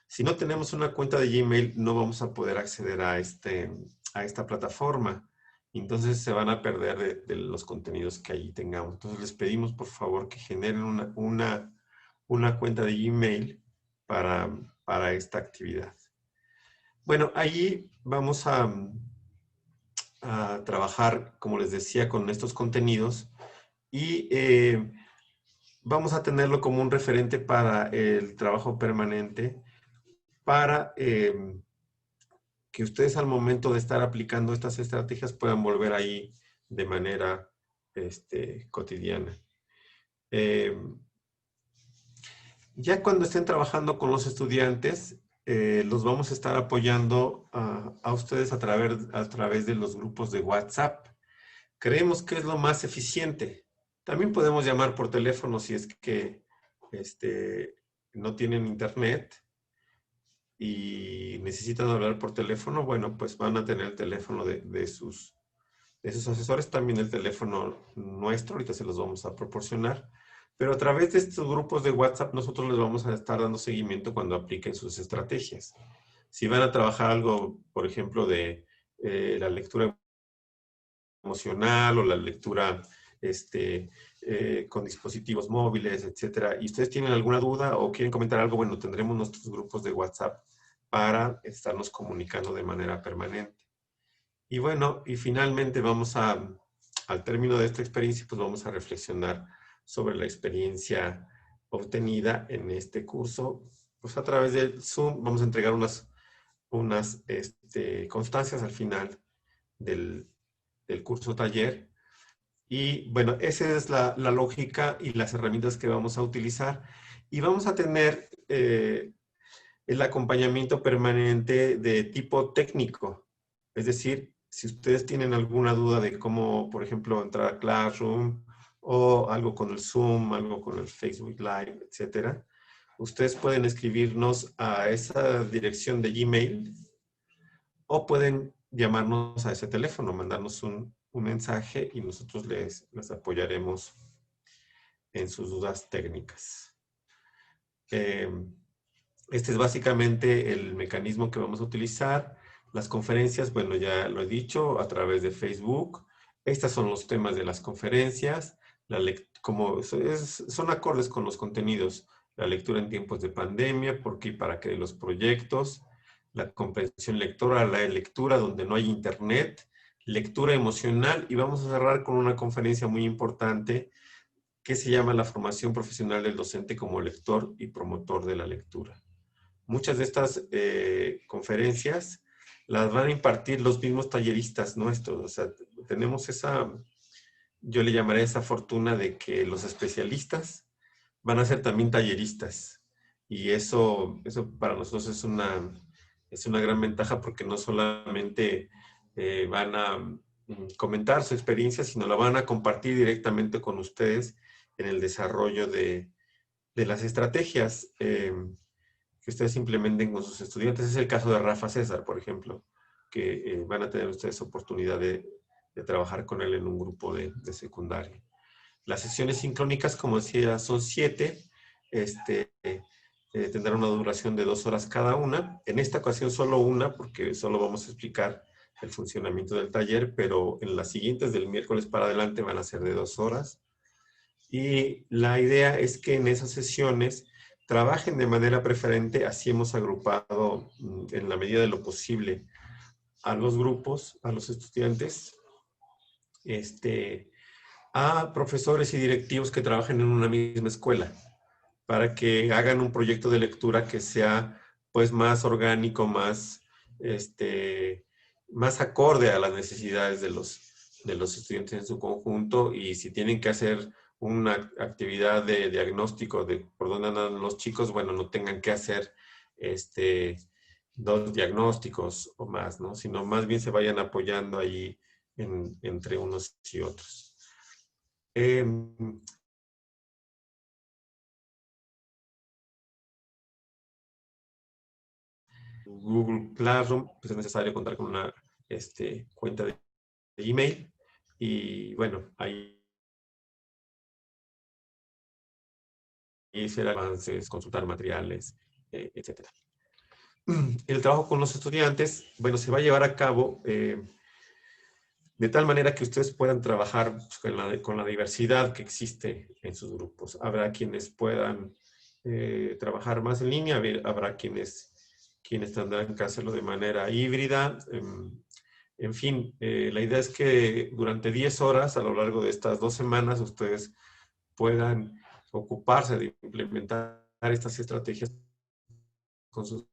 Si no tenemos una cuenta de Gmail, no vamos a poder acceder a esta plataforma. Entonces se van a perder de los contenidos que allí tengamos. Entonces les pedimos, por favor, que generen una cuenta de Gmail para esta actividad. Bueno, allí vamos a trabajar, como les decía, con estos contenidos y vamos a tenerlo como un referente para el trabajo permanente, para que ustedes al momento de estar aplicando estas estrategias puedan volver ahí de manera cotidiana. Ya cuando estén trabajando con los estudiantes, los vamos a estar apoyando a ustedes a través de los grupos de WhatsApp. Creemos que es lo más eficiente. También podemos llamar por teléfono si es que no tienen internet y necesitan hablar por teléfono. Bueno, pues van a tener el teléfono de sus asesores, también el teléfono nuestro, ahorita se los vamos a proporcionar. Pero a través de estos grupos de WhatsApp nosotros les vamos a estar dando seguimiento cuando apliquen sus estrategias. Si van a trabajar algo, por ejemplo, de la lectura emocional o la lectura con dispositivos móviles, etcétera, y ustedes tienen alguna duda o quieren comentar algo, bueno, tendremos nuestros grupos de WhatsApp para estarnos comunicando de manera permanente. Y bueno, y finalmente vamos al término de esta experiencia, pues vamos a reflexionar sobre la experiencia obtenida en este curso. Pues a través del Zoom vamos a entregar unas constancias al final del curso taller. Y bueno, esa es la lógica y las herramientas que vamos a utilizar. Y vamos a tener el acompañamiento permanente de tipo técnico. Es decir, si ustedes tienen alguna duda de cómo, por ejemplo, entrar a Classroom o algo con el Zoom, algo con el Facebook Live, etcétera, ustedes pueden escribirnos a esa dirección de Gmail o pueden llamarnos a ese teléfono, mandarnos un mensaje y nosotros les apoyaremos en sus dudas técnicas. Este es básicamente el mecanismo que vamos a utilizar. Las conferencias, bueno, ya lo he dicho, a través de Facebook. Estos son los temas de las conferencias. Son acordes con los contenidos. La lectura en tiempos de pandemia, por qué y para qué de los proyectos. La comprensión lectora, la lectura donde no hay internet. Lectura emocional. Y vamos a cerrar con una conferencia muy importante que se llama la formación profesional del docente como lector y promotor de la lectura. Muchas de estas conferencias las van a impartir los mismos talleristas nuestros. O sea, tenemos yo le llamaré esa fortuna de que los especialistas van a ser también talleristas. Y eso para nosotros es una gran ventaja porque no solamente van a comentar su experiencia, sino la van a compartir directamente con ustedes en el desarrollo de las estrategias que ustedes implementen con sus estudiantes. Es el caso de Rafa César, por ejemplo, que van a tener ustedes oportunidad de trabajar con él en un grupo de secundaria. Las sesiones sincrónicas, como decía, son 7. Tendrán una duración de 2 horas cada una. En esta ocasión solo una, porque solo vamos a explicar el funcionamiento del taller, pero en las siguientes, del miércoles para adelante, van a ser de 2 horas. Y la idea es que en esas sesiones trabajen de manera preferente. Así hemos agrupado, en la medida de lo posible, a los grupos, a los estudiantes, a profesores y directivos que trabajen en una misma escuela, para que hagan un proyecto de lectura que sea pues más orgánico, más acorde a las necesidades de los estudiantes en su conjunto. Y si tienen que hacer una actividad de diagnóstico de por dónde andan los chicos, bueno, no tengan que hacer 2 diagnósticos o más, ¿no? Sino más bien se vayan apoyando ahí entre unos y otros. Google Classroom, pues es necesario contar con una cuenta de email. Y bueno, ahí hacer avances, consultar materiales, etc. El trabajo con los estudiantes, bueno, se va a llevar a cabo de tal manera que ustedes puedan trabajar con la diversidad que existe en sus grupos. Habrá quienes puedan trabajar más en línea, habrá quienes tendrán que hacerlo de manera híbrida. En fin, la idea es que durante 10 horas a lo largo de estas 2 semanas ustedes puedan ocuparse de implementar estas estrategias con sus...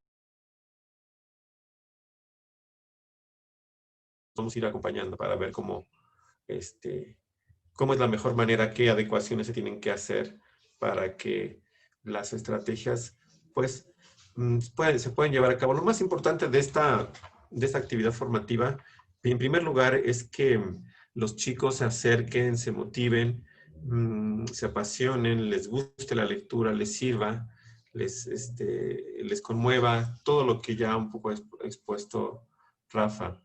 Vamos a ir acompañando para ver cómo es la mejor manera, qué adecuaciones se tienen que hacer para que las estrategias pues se pueden llevar a cabo. Lo más importante de esta actividad formativa, en primer lugar, es que los chicos se acerquen, se motiven, se apasionen, les guste la lectura, les sirva, les conmueva, todo lo que ya un poco ha expuesto Rafa.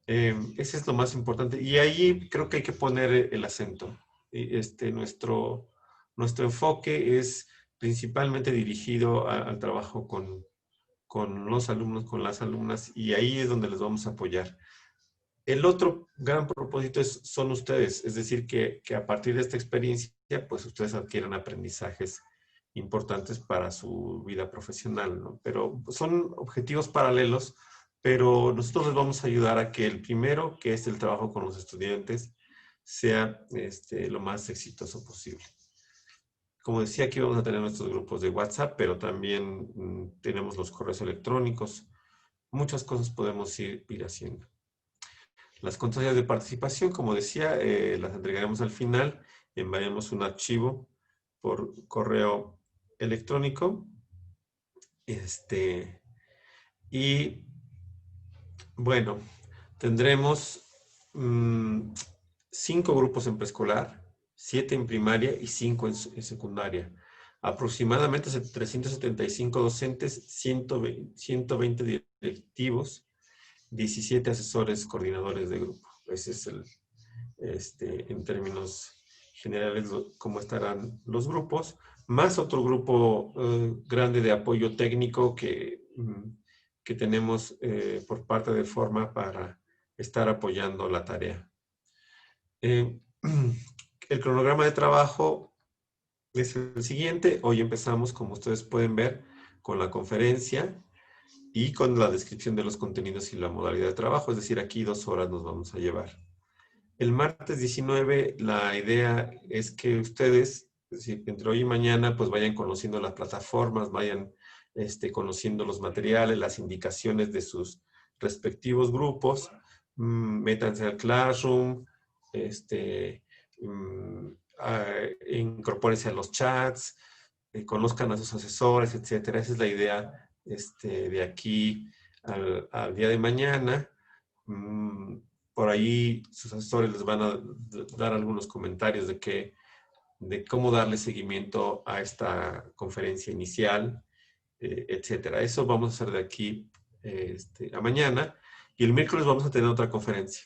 Ese es lo más importante. Y ahí creo que hay que poner el acento. Nuestro enfoque es principalmente dirigido al trabajo con los alumnos, con las alumnas, y ahí es donde les vamos a apoyar. El otro gran propósito son ustedes, es decir, que a partir de esta experiencia, pues ustedes adquieran aprendizajes importantes para su vida profesional, ¿no? Pero son objetivos paralelos, pero nosotros les vamos a ayudar a que el primero, que es el trabajo con los estudiantes, sea lo más exitoso posible. Como decía, aquí vamos a tener nuestros grupos de WhatsApp, pero también tenemos los correos electrónicos. Muchas cosas podemos ir haciendo. Las contraseñas de participación, como decía, las entregaremos al final. Enviaremos un archivo por correo electrónico. Y bueno, tendremos 5 grupos en preescolar, 7 en primaria y 5 en secundaria. Aproximadamente 375 docentes, 120 directivos, 17 asesores coordinadores de grupo. Ese es en términos generales cómo estarán los grupos, más otro grupo grande de apoyo técnico que tenemos por parte de Forma para estar apoyando la tarea. El cronograma de trabajo es el siguiente. Hoy empezamos, como ustedes pueden ver, con la conferencia y con la descripción de los contenidos y la modalidad de trabajo. Es decir, aquí 2 horas nos vamos a llevar. El martes 19, la idea es que ustedes, es decir, entre hoy y mañana, pues vayan conociendo las plataformas, vayan conociendo los materiales, las indicaciones de sus respectivos grupos, métanse al Classroom, incorpórense a los chats, conozcan a sus asesores, etcétera. Esa es la idea de aquí al día de mañana. Por ahí sus asesores les van a dar algunos comentarios de cómo darle seguimiento a esta conferencia inicial, etcétera. Eso vamos a hacer de aquí a mañana. Y el miércoles vamos a tener otra conferencia.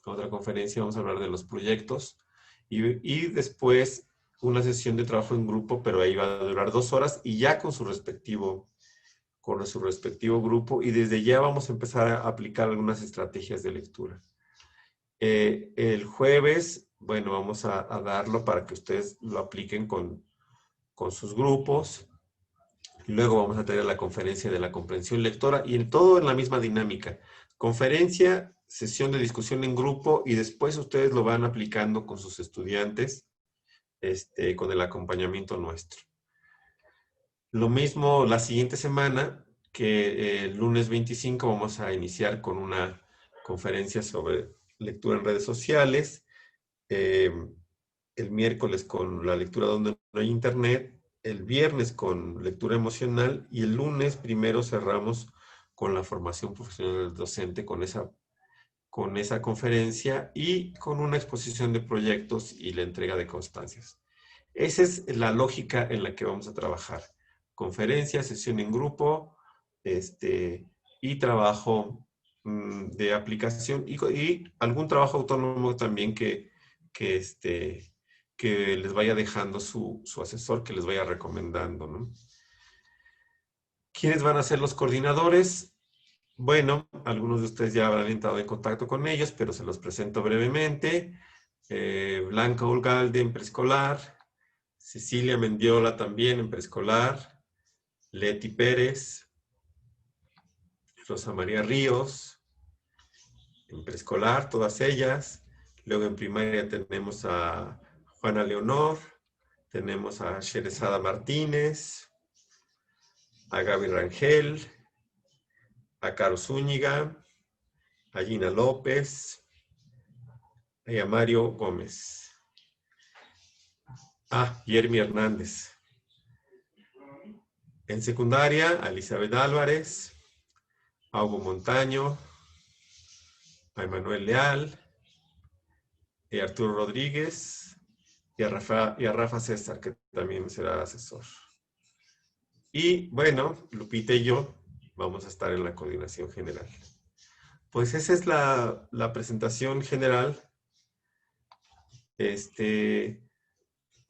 Vamos a hablar de los proyectos. Y después una sesión de trabajo en grupo, pero ahí va a durar 2 horas y ya con su respectivo grupo. Y desde ya vamos a empezar a aplicar algunas estrategias de lectura. El jueves, bueno, vamos a darlo para que ustedes lo apliquen con sus grupos. Luego vamos a tener la conferencia de la comprensión lectora y todo en la misma dinámica. Conferencia, sesión de discusión en grupo y después ustedes lo van aplicando con sus estudiantes, con el acompañamiento nuestro. Lo mismo la siguiente semana, que el lunes 25 vamos a iniciar con una conferencia sobre lectura en redes sociales. El miércoles con la lectura donde no hay internet. El viernes con lectura emocional y el lunes primero cerramos con la formación profesional del docente, con esa conferencia y con una exposición de proyectos y la entrega de constancias. Esa es la lógica en la que vamos a trabajar. Conferencia, sesión en grupo, y trabajo de aplicación y algún trabajo autónomo también que les vaya dejando su asesor, que les vaya recomendando, ¿no? ¿Quiénes van a ser los coordinadores? Bueno, algunos de ustedes ya habrán entrado en contacto con ellos, pero se los presento brevemente. Blanca Ugalde en preescolar, Cecilia Mendiola también en preescolar, Leti Pérez, Rosa María Ríos en preescolar, todas ellas. Luego en primaria tenemos a Juana Leonor, tenemos a Sherezada Martínez, a Gaby Rangel, a Caro Zúñiga, a Gina López y a Mario Gómez. Yermi Hernández. En secundaria, a Elizabeth Álvarez, a Hugo Montaño, a Emanuel Leal, y a Arturo Rodríguez, y a Rafa César, que también será asesor. Y bueno, Lupita y yo vamos a estar en la coordinación general. Pues esa es la presentación general.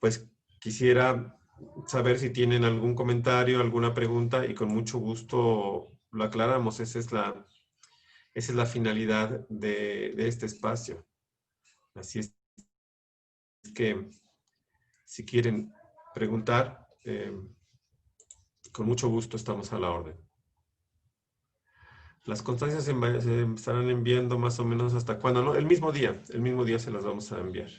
Pues quisiera saber si tienen algún comentario, alguna pregunta, y con mucho gusto lo aclaramos. Esa es la finalidad de este espacio. Así es que si quieren preguntar, con mucho gusto estamos a la orden. Las constancias se estarán enviando más o menos hasta cuándo, ¿no? El mismo día se las vamos a enviar.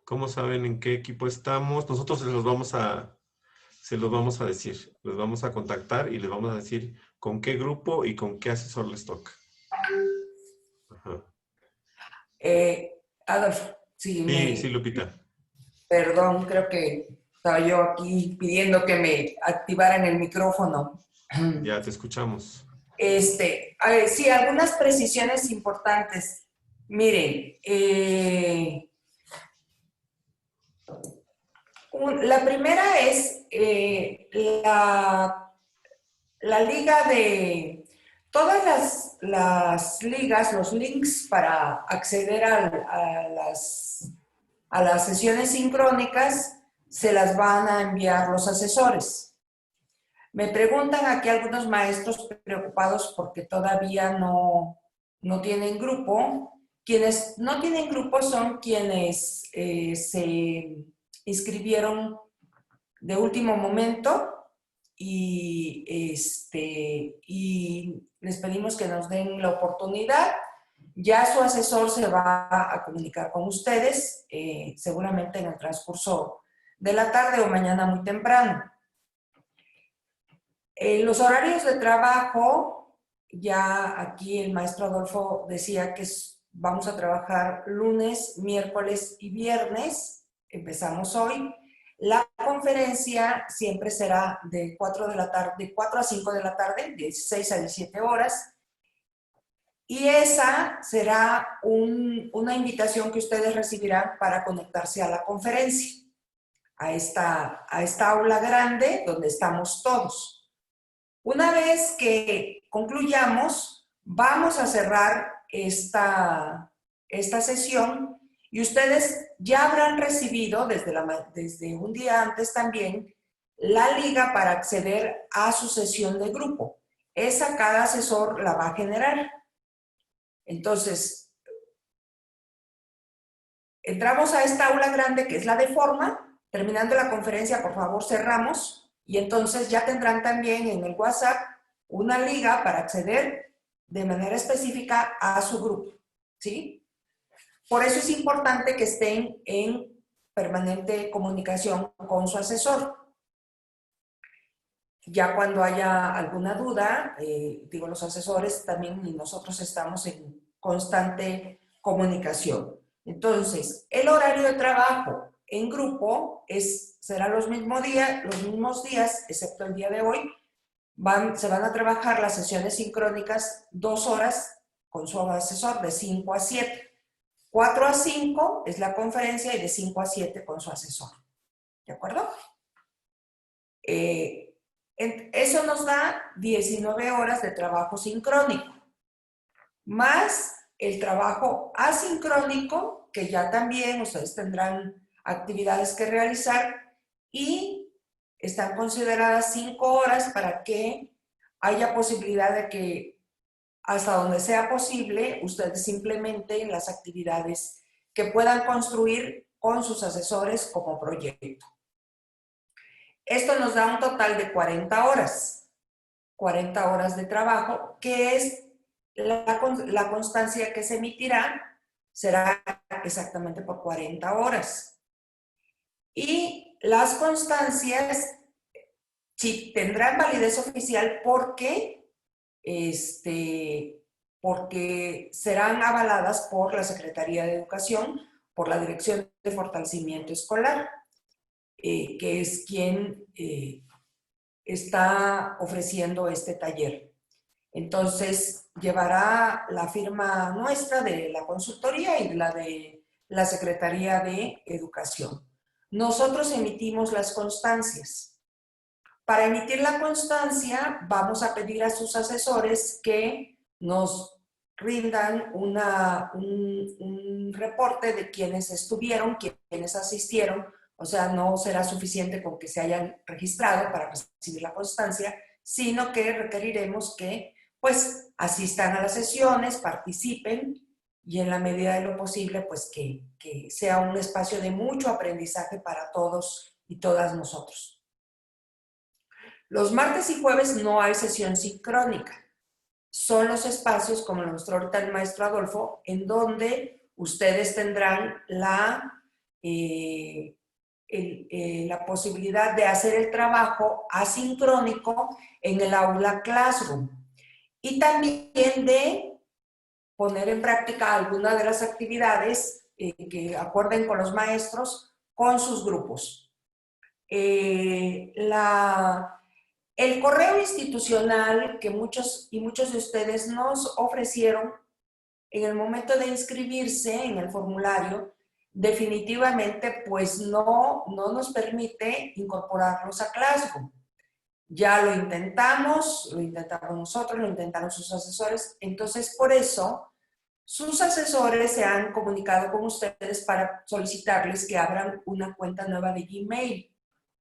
¿Cómo saben en qué equipo estamos? Nosotros se los vamos a decir. Les vamos a contactar y les vamos a decir con qué grupo y con qué asesor les toca. Ajá. Adolfo, sí, Lupita. Perdón, creo que estaba yo aquí pidiendo que me activaran el micrófono. Ya te escuchamos. Sí, algunas precisiones importantes. Miren, la primera es la liga de todas las ligas, los links para acceder a las sesiones sincrónicas se las van a enviar los asesores. Me preguntan aquí algunos maestros preocupados porque todavía no tienen grupo. Quienes no tienen grupo son quienes se inscribieron de último momento y les pedimos que nos den la oportunidad. Ya su asesor se va a comunicar con ustedes, seguramente en el transcurso de la tarde o mañana muy temprano. Los horarios de trabajo, ya aquí el maestro Adolfo decía que vamos a trabajar lunes, miércoles y viernes, empezamos hoy, La conferencia siempre será de 4 de la tarde, de 4 a 5 de la tarde, de 6 a 17 horas. Y esa será una invitación que ustedes recibirán para conectarse a la conferencia, a esta aula grande donde estamos todos. Una vez que concluyamos, vamos a cerrar esta sesión y ustedes ya habrán recibido desde un día antes también la liga para acceder a su sesión de grupo. Esa cada asesor la va a generar. Entonces, entramos a esta aula grande que es la de forma. Terminando la conferencia, por favor, cerramos. Y entonces ya tendrán también en el WhatsApp una liga para acceder de manera específica a su grupo, ¿sí? Por eso es importante que estén en permanente comunicación con su asesor. Ya cuando haya alguna duda, los asesores también y nosotros estamos en constante comunicación. Entonces, el horario de trabajo en grupo será los mismos días, excepto el día de hoy. Se van a trabajar las sesiones sincrónicas 2 horas con su asesor de 5 a 7. 4 a 5 es la conferencia y de 5 a 7 con su asesor. ¿De acuerdo? Eso nos da 19 horas de trabajo sincrónico, más el trabajo asincrónico, que ya también ustedes tendrán actividades que realizar y están consideradas 5 horas para que haya posibilidad de que hasta donde sea posible ustedes implementen las actividades que puedan construir con sus asesores como proyecto. Esto nos da un total de 40 horas. 40 horas de trabajo, que es la constancia que se emitirá, será exactamente por 40 horas. Y las constancias sí tendrán validez oficial porque serán avaladas por la Secretaría de Educación, por la Dirección de Fortalecimiento Escolar, que es quien está ofreciendo este taller. Entonces, llevará la firma nuestra de la consultoría y la de la Secretaría de Educación. Nosotros emitimos las constancias. Para emitir la constancia, vamos a pedir a sus asesores que nos rindan un reporte de quienes estuvieron, quienes asistieron. O sea, no será suficiente con que se hayan registrado para recibir la constancia, sino que requeriremos que pues asistan a las sesiones, participen y en la medida de lo posible pues que sea un espacio de mucho aprendizaje para todos y todas nosotros. Los martes y jueves no hay sesión sincrónica. Son los espacios, como lo mostró ahorita el maestro Adolfo, en donde ustedes tendrán la posibilidad de hacer el trabajo asincrónico en el aula Classroom y también de poner en práctica alguna de las actividades que acuerden con los maestros con sus grupos. El correo institucional que muchos de ustedes nos ofrecieron en el momento de inscribirse en el formulario, definitivamente pues no nos permite incorporarlos a Classroom. Ya lo intentamos nosotros, lo intentaron sus asesores, entonces por eso sus asesores se han comunicado con ustedes para solicitarles que abran una cuenta nueva de Gmail.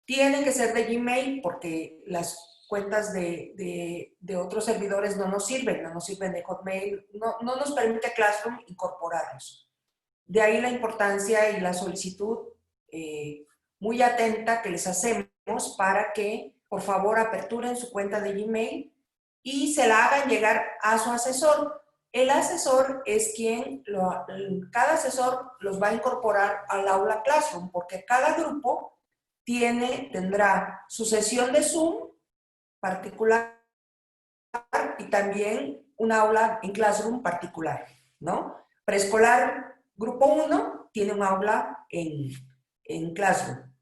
Tienen que ser de Gmail porque las cuentas de otros servidores no nos sirven de Hotmail, no nos permite Classroom incorporarlos. De ahí la importancia y la solicitud muy atenta que les hacemos para que, por favor, aperturen su cuenta de Gmail y se la hagan llegar a su asesor. El asesor es quien, cada asesor los va a incorporar al aula Classroom, porque cada grupo tendrá su sesión de Zoom particular y también un aula en Classroom particular, ¿no? Preescolar, grupo 1, tiene un aula en Classroom.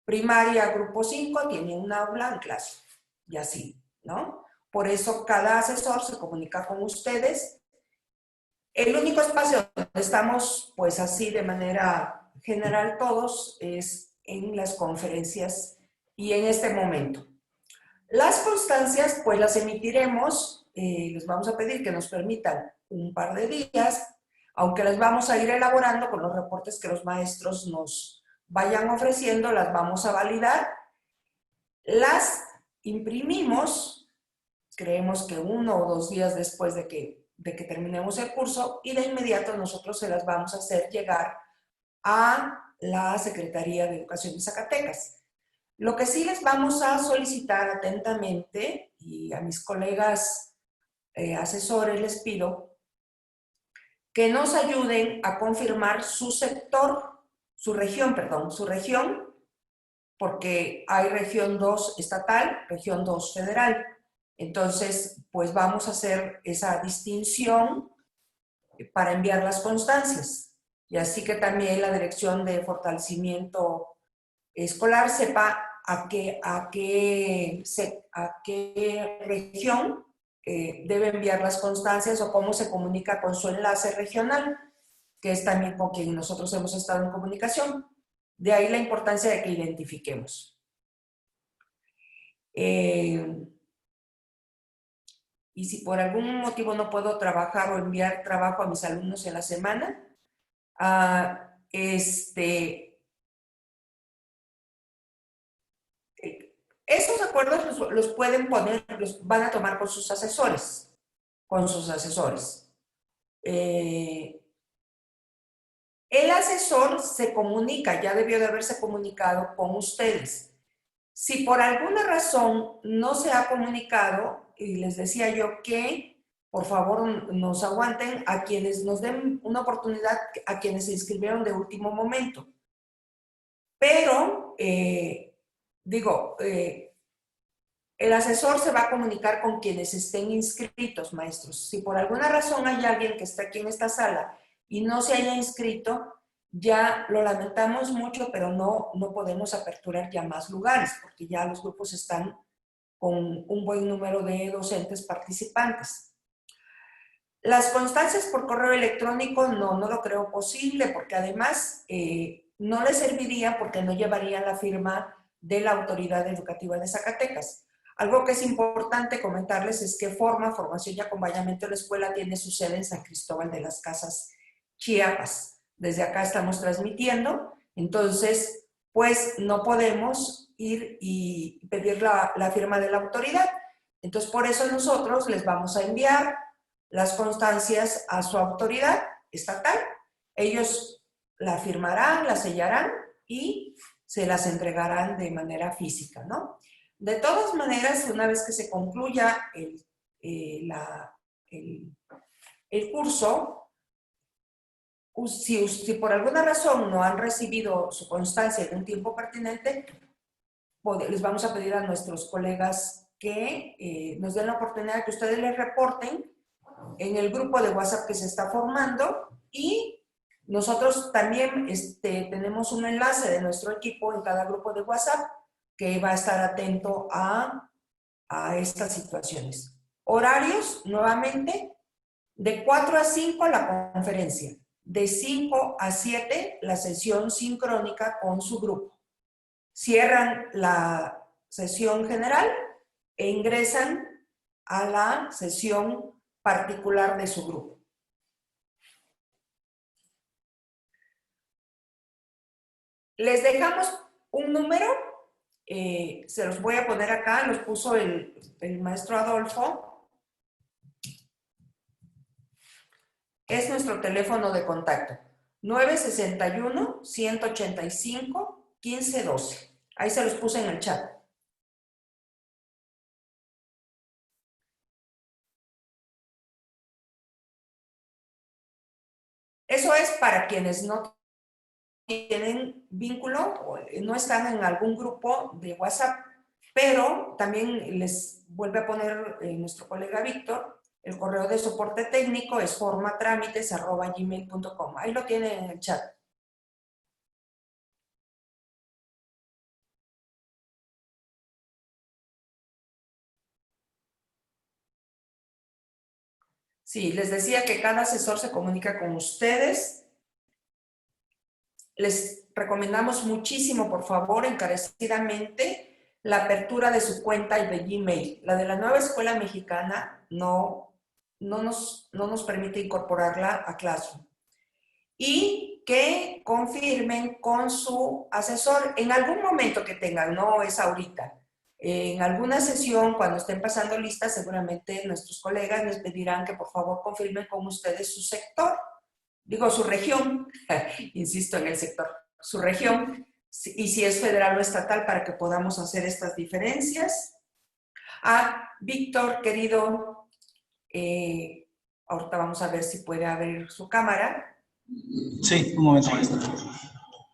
Primaria, grupo 5, tiene un aula en clase, y así, ¿no? Por eso cada asesor se comunica con ustedes. El único espacio donde estamos, pues así de manera general todos, es en las conferencias y en este momento. Las constancias, pues las emitiremos, les vamos a pedir que nos permitan un par de días, aunque las vamos a ir elaborando con los reportes que los maestros nos vayan ofreciendo, las vamos a validar, las imprimimos, creemos que 1 o 2 días después de que terminemos el curso, y de inmediato nosotros se las vamos a hacer llegar a la Secretaría de Educación de Zacatecas. Lo que sí les vamos a solicitar atentamente, y a mis colegas asesores les pido, que nos ayuden a confirmar su sector, su región, porque hay región 2 estatal, región 2 federal. Entonces, pues vamos a hacer esa distinción para enviar las constancias. Y así que también la Dirección de Fortalecimiento Escolar sepa a qué región debe enviar las constancias o cómo se comunica con su enlace regional, que es también con quien nosotros hemos estado en comunicación. De ahí la importancia de que identifiquemos. Y si por algún motivo no puedo trabajar o enviar trabajo a mis alumnos en la semana, esos acuerdos los pueden poner, los van a tomar con sus asesores. El asesor se comunica, ya debió de haberse comunicado con ustedes. Si por alguna razón no se ha comunicado, y les decía yo que por favor nos aguanten a quienes nos den una oportunidad, a quienes se inscribieron de último momento. Pero, el asesor se va a comunicar con quienes estén inscritos, maestros. Si por alguna razón hay alguien que está aquí en esta sala y no se haya inscrito, ya lo lamentamos mucho, pero no podemos aperturar ya más lugares, porque ya los grupos están con un buen número de docentes participantes. Las constancias por correo electrónico no lo creo posible, porque además no les serviría porque no llevarían la firma de la Autoridad Educativa de Zacatecas. Algo que es importante comentarles es que Formación y Acompañamiento de la Escuela tiene su sede en San Cristóbal de las Casas, Chiapas. Desde acá estamos transmitiendo, entonces, pues no podemos ir y pedir la firma de la autoridad. Entonces, por eso nosotros les vamos a enviar las constancias a su autoridad estatal. Ellos la firmarán, la sellarán y se las entregarán de manera física, ¿no? De todas maneras, una vez que se concluya el curso, si por alguna razón no han recibido su constancia en un tiempo pertinente, les vamos a pedir a nuestros colegas que nos den la oportunidad de que ustedes les reporten en el grupo de WhatsApp que se está formando, y nosotros también tenemos un enlace de nuestro equipo en cada grupo de WhatsApp que va a estar atento a estas situaciones. Horarios, nuevamente, de 4 a 5 la conferencia, de 5 a 7 la sesión sincrónica con su grupo. Cierran la sesión general e ingresan a la sesión particular de su grupo. Les dejamos un número, se los voy a poner acá, los puso el maestro Adolfo. Es nuestro teléfono de contacto, 961-185-1512. Ahí se los puse en el chat. Eso es para quienes no tienen vínculo o no están en algún grupo de WhatsApp, pero también les vuelve a poner nuestro colega Víctor, el correo de soporte técnico es formatramites@gmail.com. Ahí lo tienen en el chat. Sí, les decía que cada asesor se comunica con ustedes. Les recomendamos muchísimo, por favor, encarecidamente, la apertura de su cuenta y de Gmail. La de la nueva escuela mexicana no nos permite incorporarla a Classroom. Y que confirmen con su asesor en algún momento que tengan, no es ahorita. En alguna sesión, cuando estén pasando listas, seguramente nuestros colegas les pedirán que por favor confirmen con ustedes su sector, digo su región, insisto en el sector, su región, y si es federal o estatal para que podamos hacer estas diferencias. Víctor, querido, ahorita vamos a ver si puede abrir su cámara. Sí, un momento, maestra.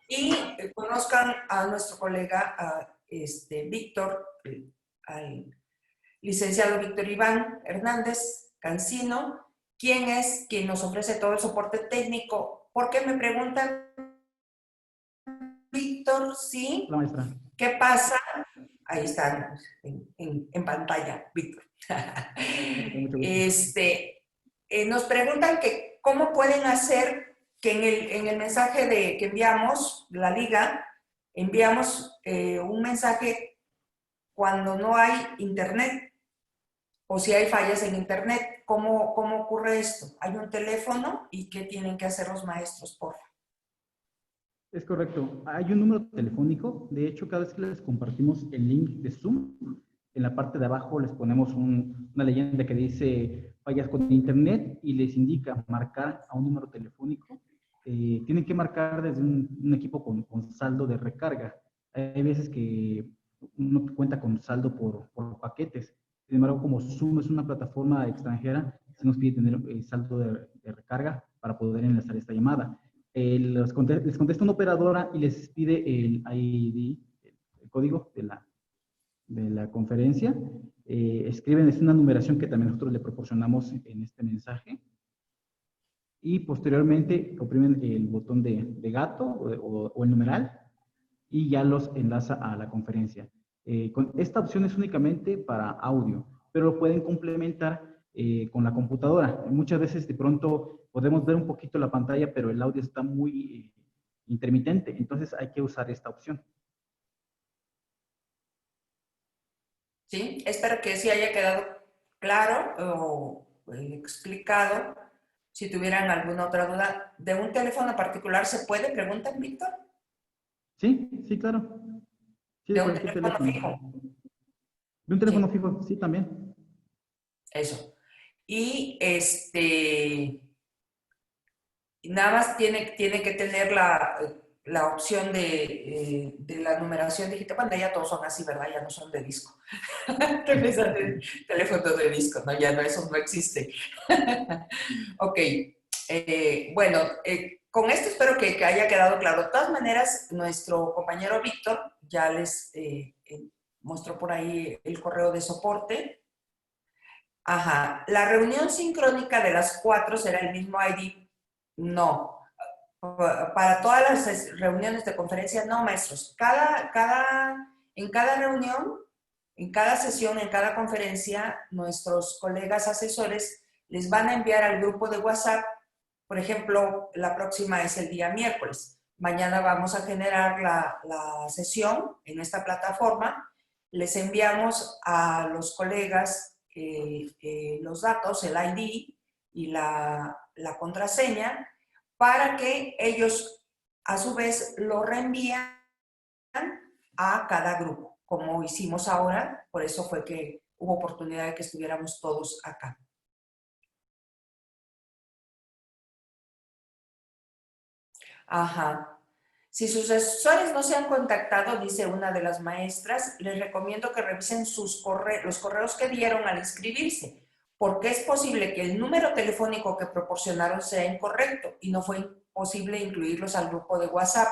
Y conozcan a nuestro colega, Víctor, al licenciado Víctor Iván Hernández Cancino, quien es quien nos ofrece todo el soporte técnico. ¿Por qué me preguntan, Víctor? Sí. La maestra. ¿Qué pasa? Ahí están en pantalla, Víctor. Nos preguntan que cómo pueden hacer que en el mensaje que enviamos, la liga, enviamos un mensaje cuando no hay internet o si hay fallas en internet. ¿Cómo ocurre esto? Hay un teléfono y ¿qué tienen que hacer los maestros, por favor? Es correcto. Hay un número telefónico. De hecho, cada vez que les compartimos el link de Zoom, en la parte de abajo les ponemos una leyenda que dice fallas con internet y les indica marcar a un número telefónico. Tienen que marcar desde un equipo con saldo de recarga. Hay veces que uno cuenta con saldo por paquetes. Sin embargo, como Zoom es una plataforma extranjera, se nos pide tener saldo de recarga para poder enlazar esta llamada. Les contesta una operadora y les pide el ID, el código de la conferencia. Escriben, es una numeración que también nosotros le proporcionamos en este mensaje. Y posteriormente oprimen el botón de gato o el numeral y ya los enlaza a la conferencia. Esta opción es únicamente para audio, pero lo pueden complementar con la computadora. Muchas veces de pronto podemos ver un poquito la pantalla, pero el audio está muy intermitente, entonces hay que usar esta opción. Sí, espero que sí haya quedado claro o explicado. Si tuvieran alguna otra duda, ¿de un teléfono particular se puede? Preguntan, Víctor. Sí, sí, claro. Sí, ¿De un teléfono fijo? De un teléfono fijo, sí, también. Eso. Y nada más tiene que tener la opción de la numeración digital. Bueno, ya todos son así, ¿verdad? Ya no son de disco. Teléfono de disco, ¿no? Ya no, eso no existe. Ok. Bueno, con esto espero que haya quedado claro. De todas maneras, nuestro compañero Víctor ya les mostró por ahí el correo de soporte. Ajá. La reunión sincrónica de las 4 será el mismo ID. No. Para todas las reuniones de conferencia, no, maestros. En cada reunión, en cada sesión, en cada conferencia, nuestros colegas asesores les van a enviar al grupo de WhatsApp. Por ejemplo, la próxima es el día miércoles. Mañana vamos a generar la sesión en esta plataforma. Les enviamos a los colegas los datos, el ID y la contraseña, para que ellos a su vez lo reenvían a cada grupo, como hicimos ahora. Por eso fue que hubo oportunidad de que estuviéramos todos acá. Ajá. Si sus asesores no se han contactado, dice una de las maestras, les recomiendo que revisen los correos que dieron al inscribirse, porque es posible que el número telefónico que proporcionaron sea incorrecto y no fue posible incluirlos al grupo de WhatsApp.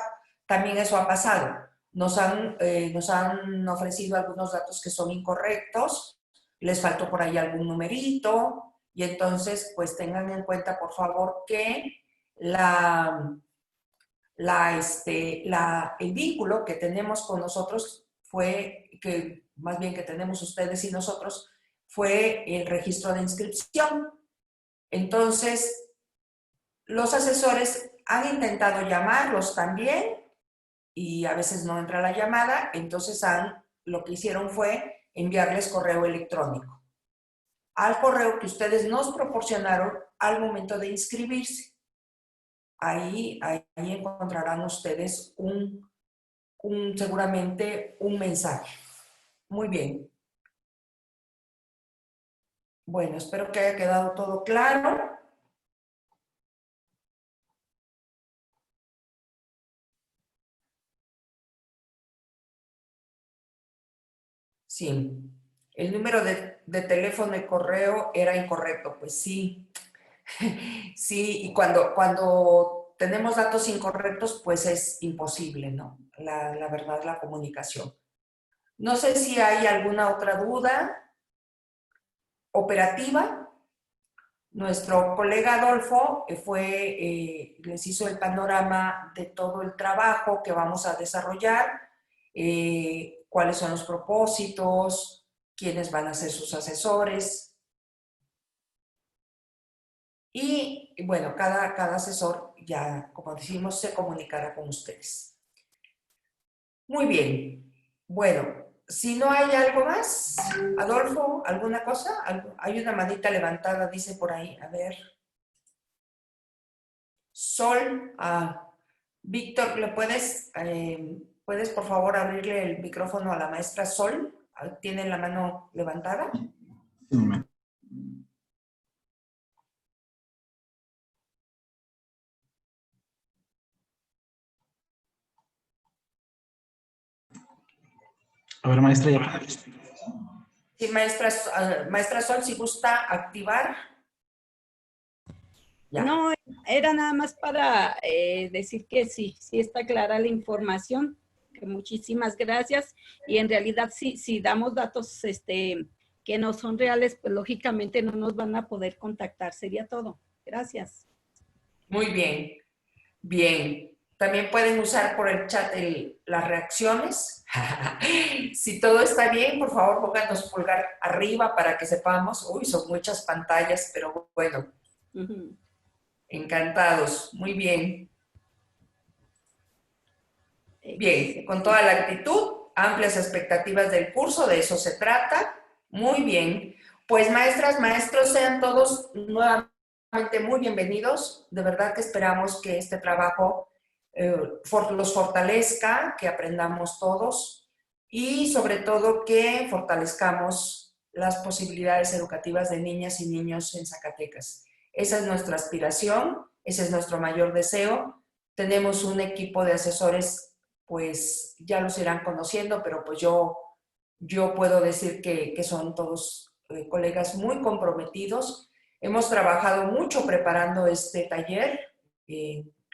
También eso ha pasado. Nos han ofrecido algunos datos que son incorrectos, les faltó por ahí algún numerito, y entonces pues tengan en cuenta, por favor, que el vínculo que tenemos con nosotros más bien que tenemos ustedes y nosotros, fue el registro de inscripción. Entonces, los asesores han intentado llamarlos también y a veces no entra la llamada, entonces lo que hicieron fue enviarles correo electrónico al correo que ustedes nos proporcionaron al momento de inscribirse. Ahí encontrarán ustedes seguramente un mensaje. Muy bien. Bueno, espero que haya quedado todo claro. Sí, el número de teléfono y correo era incorrecto, pues sí. Sí, y cuando tenemos datos incorrectos, pues es imposible, ¿no? La verdad, la comunicación. No sé si hay alguna otra duda operativa. Nuestro colega Adolfo les hizo el panorama de todo el trabajo que vamos a desarrollar, cuáles son los propósitos, quiénes van a ser sus asesores. Y bueno, cada asesor ya, como decimos, se comunicará con ustedes. Muy bien. Bueno, si no hay algo más, Adolfo, ¿alguna cosa? Hay una manita levantada, dice por ahí. A ver. Sol. Víctor, ¿puedes por favor abrirle el micrófono a la maestra Sol? ¿Tiene la mano levantada? Un momento. A ver, maestra, ya. Sí, maestra Sol, si gusta activar. Ya. No, era nada más para decir que sí está clara la información, que muchísimas gracias. Y en realidad, si damos datos que no son reales, pues lógicamente no nos van a poder contactar. Sería todo. Gracias. Muy bien. Bien. También pueden usar por el chat las reacciones. Si todo está bien, por favor, pónganos pulgar arriba para que sepamos. Uy, son muchas pantallas, pero bueno. Encantados. Muy bien. Bien, con toda la actitud, amplias expectativas del curso, de eso se trata. Muy bien. Pues maestras, maestros, sean todos nuevamente muy bienvenidos. De verdad que esperamos que este trabajo los fortalezca, que aprendamos todos y sobre todo que fortalezcamos las posibilidades educativas de niñas y niños en Zacatecas. Esa es nuestra aspiración, ese es nuestro mayor deseo. Tenemos un equipo de asesores, pues ya los irán conociendo, pero pues yo puedo decir que son todos colegas muy comprometidos. Hemos trabajado mucho preparando este taller,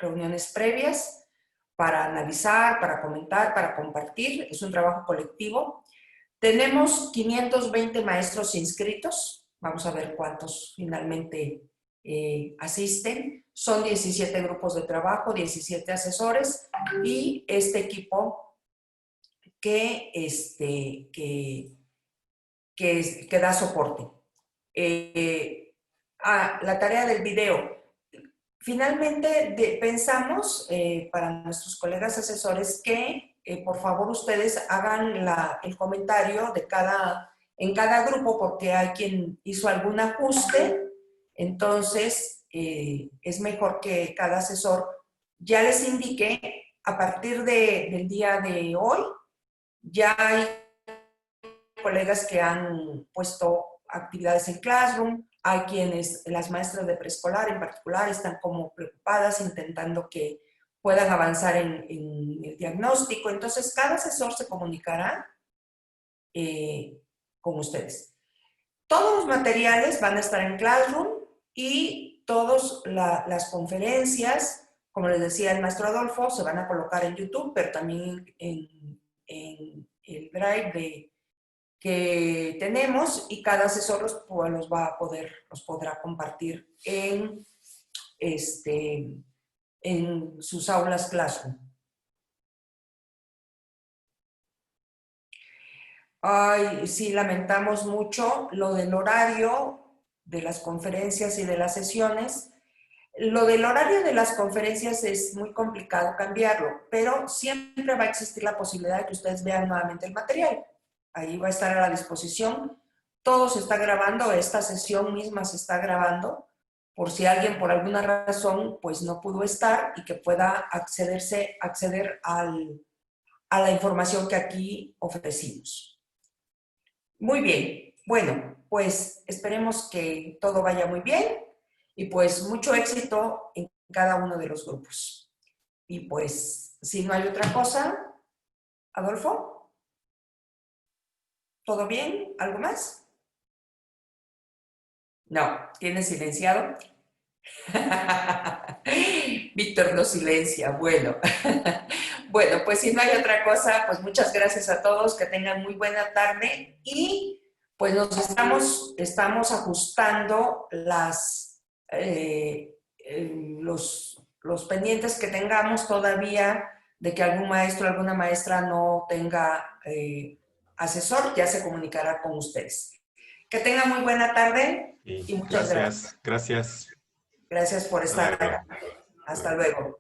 reuniones previas para analizar, para comentar, para compartir. Es un trabajo colectivo. Tenemos 520 maestros inscritos. Vamos a ver cuántos finalmente asisten. Son 17 grupos de trabajo, 17 asesores y este equipo que da soporte. La tarea del video. Finalmente, pensamos para nuestros colegas asesores que por favor ustedes hagan el comentario en cada grupo porque hay quien hizo algún ajuste, entonces es mejor que cada asesor ya les indique a partir del día de hoy, ya hay colegas que han puesto actividades en Classroom, hay quienes, las maestras de preescolar en particular, están como preocupadas intentando que puedan avanzar en el diagnóstico. Entonces, cada asesor se comunicará con ustedes. Todos los materiales van a estar en Classroom y todas las conferencias, como les decía el maestro Adolfo, se van a colocar en YouTube, pero también en el Drive que tenemos y cada asesor los podrá compartir en sus aulas Classroom. Ay, sí, lamentamos mucho lo del horario. las conferencias y de las sesiones. Lo del horario de las conferencias es muy complicado cambiarlo, pero siempre va a existir la posibilidad de que ustedes vean nuevamente el material. Ahí va a estar a la disposición. Todo se está grabando, esta sesión misma se está grabando, por si alguien por alguna razón pues no pudo estar y que pueda acceder a la información que aquí ofrecimos. Muy bien, bueno, pues esperemos que todo vaya muy bien y pues mucho éxito en cada uno de los grupos. Y pues, si no hay otra cosa, Adolfo, ¿todo bien? ¿Algo más? No, ¿tienes silenciado? Víctor lo silencia, bueno. Bueno, pues si no hay otra cosa, pues muchas gracias a todos, que tengan muy buena tarde y pues nos estamos ajustando los pendientes que tengamos todavía de que algún maestro, alguna maestra no tenga asesor, ya se comunicará con ustedes. Que tengan muy buena tarde y muchas gracias. Gracias. Gracias por estar acá. Hasta luego.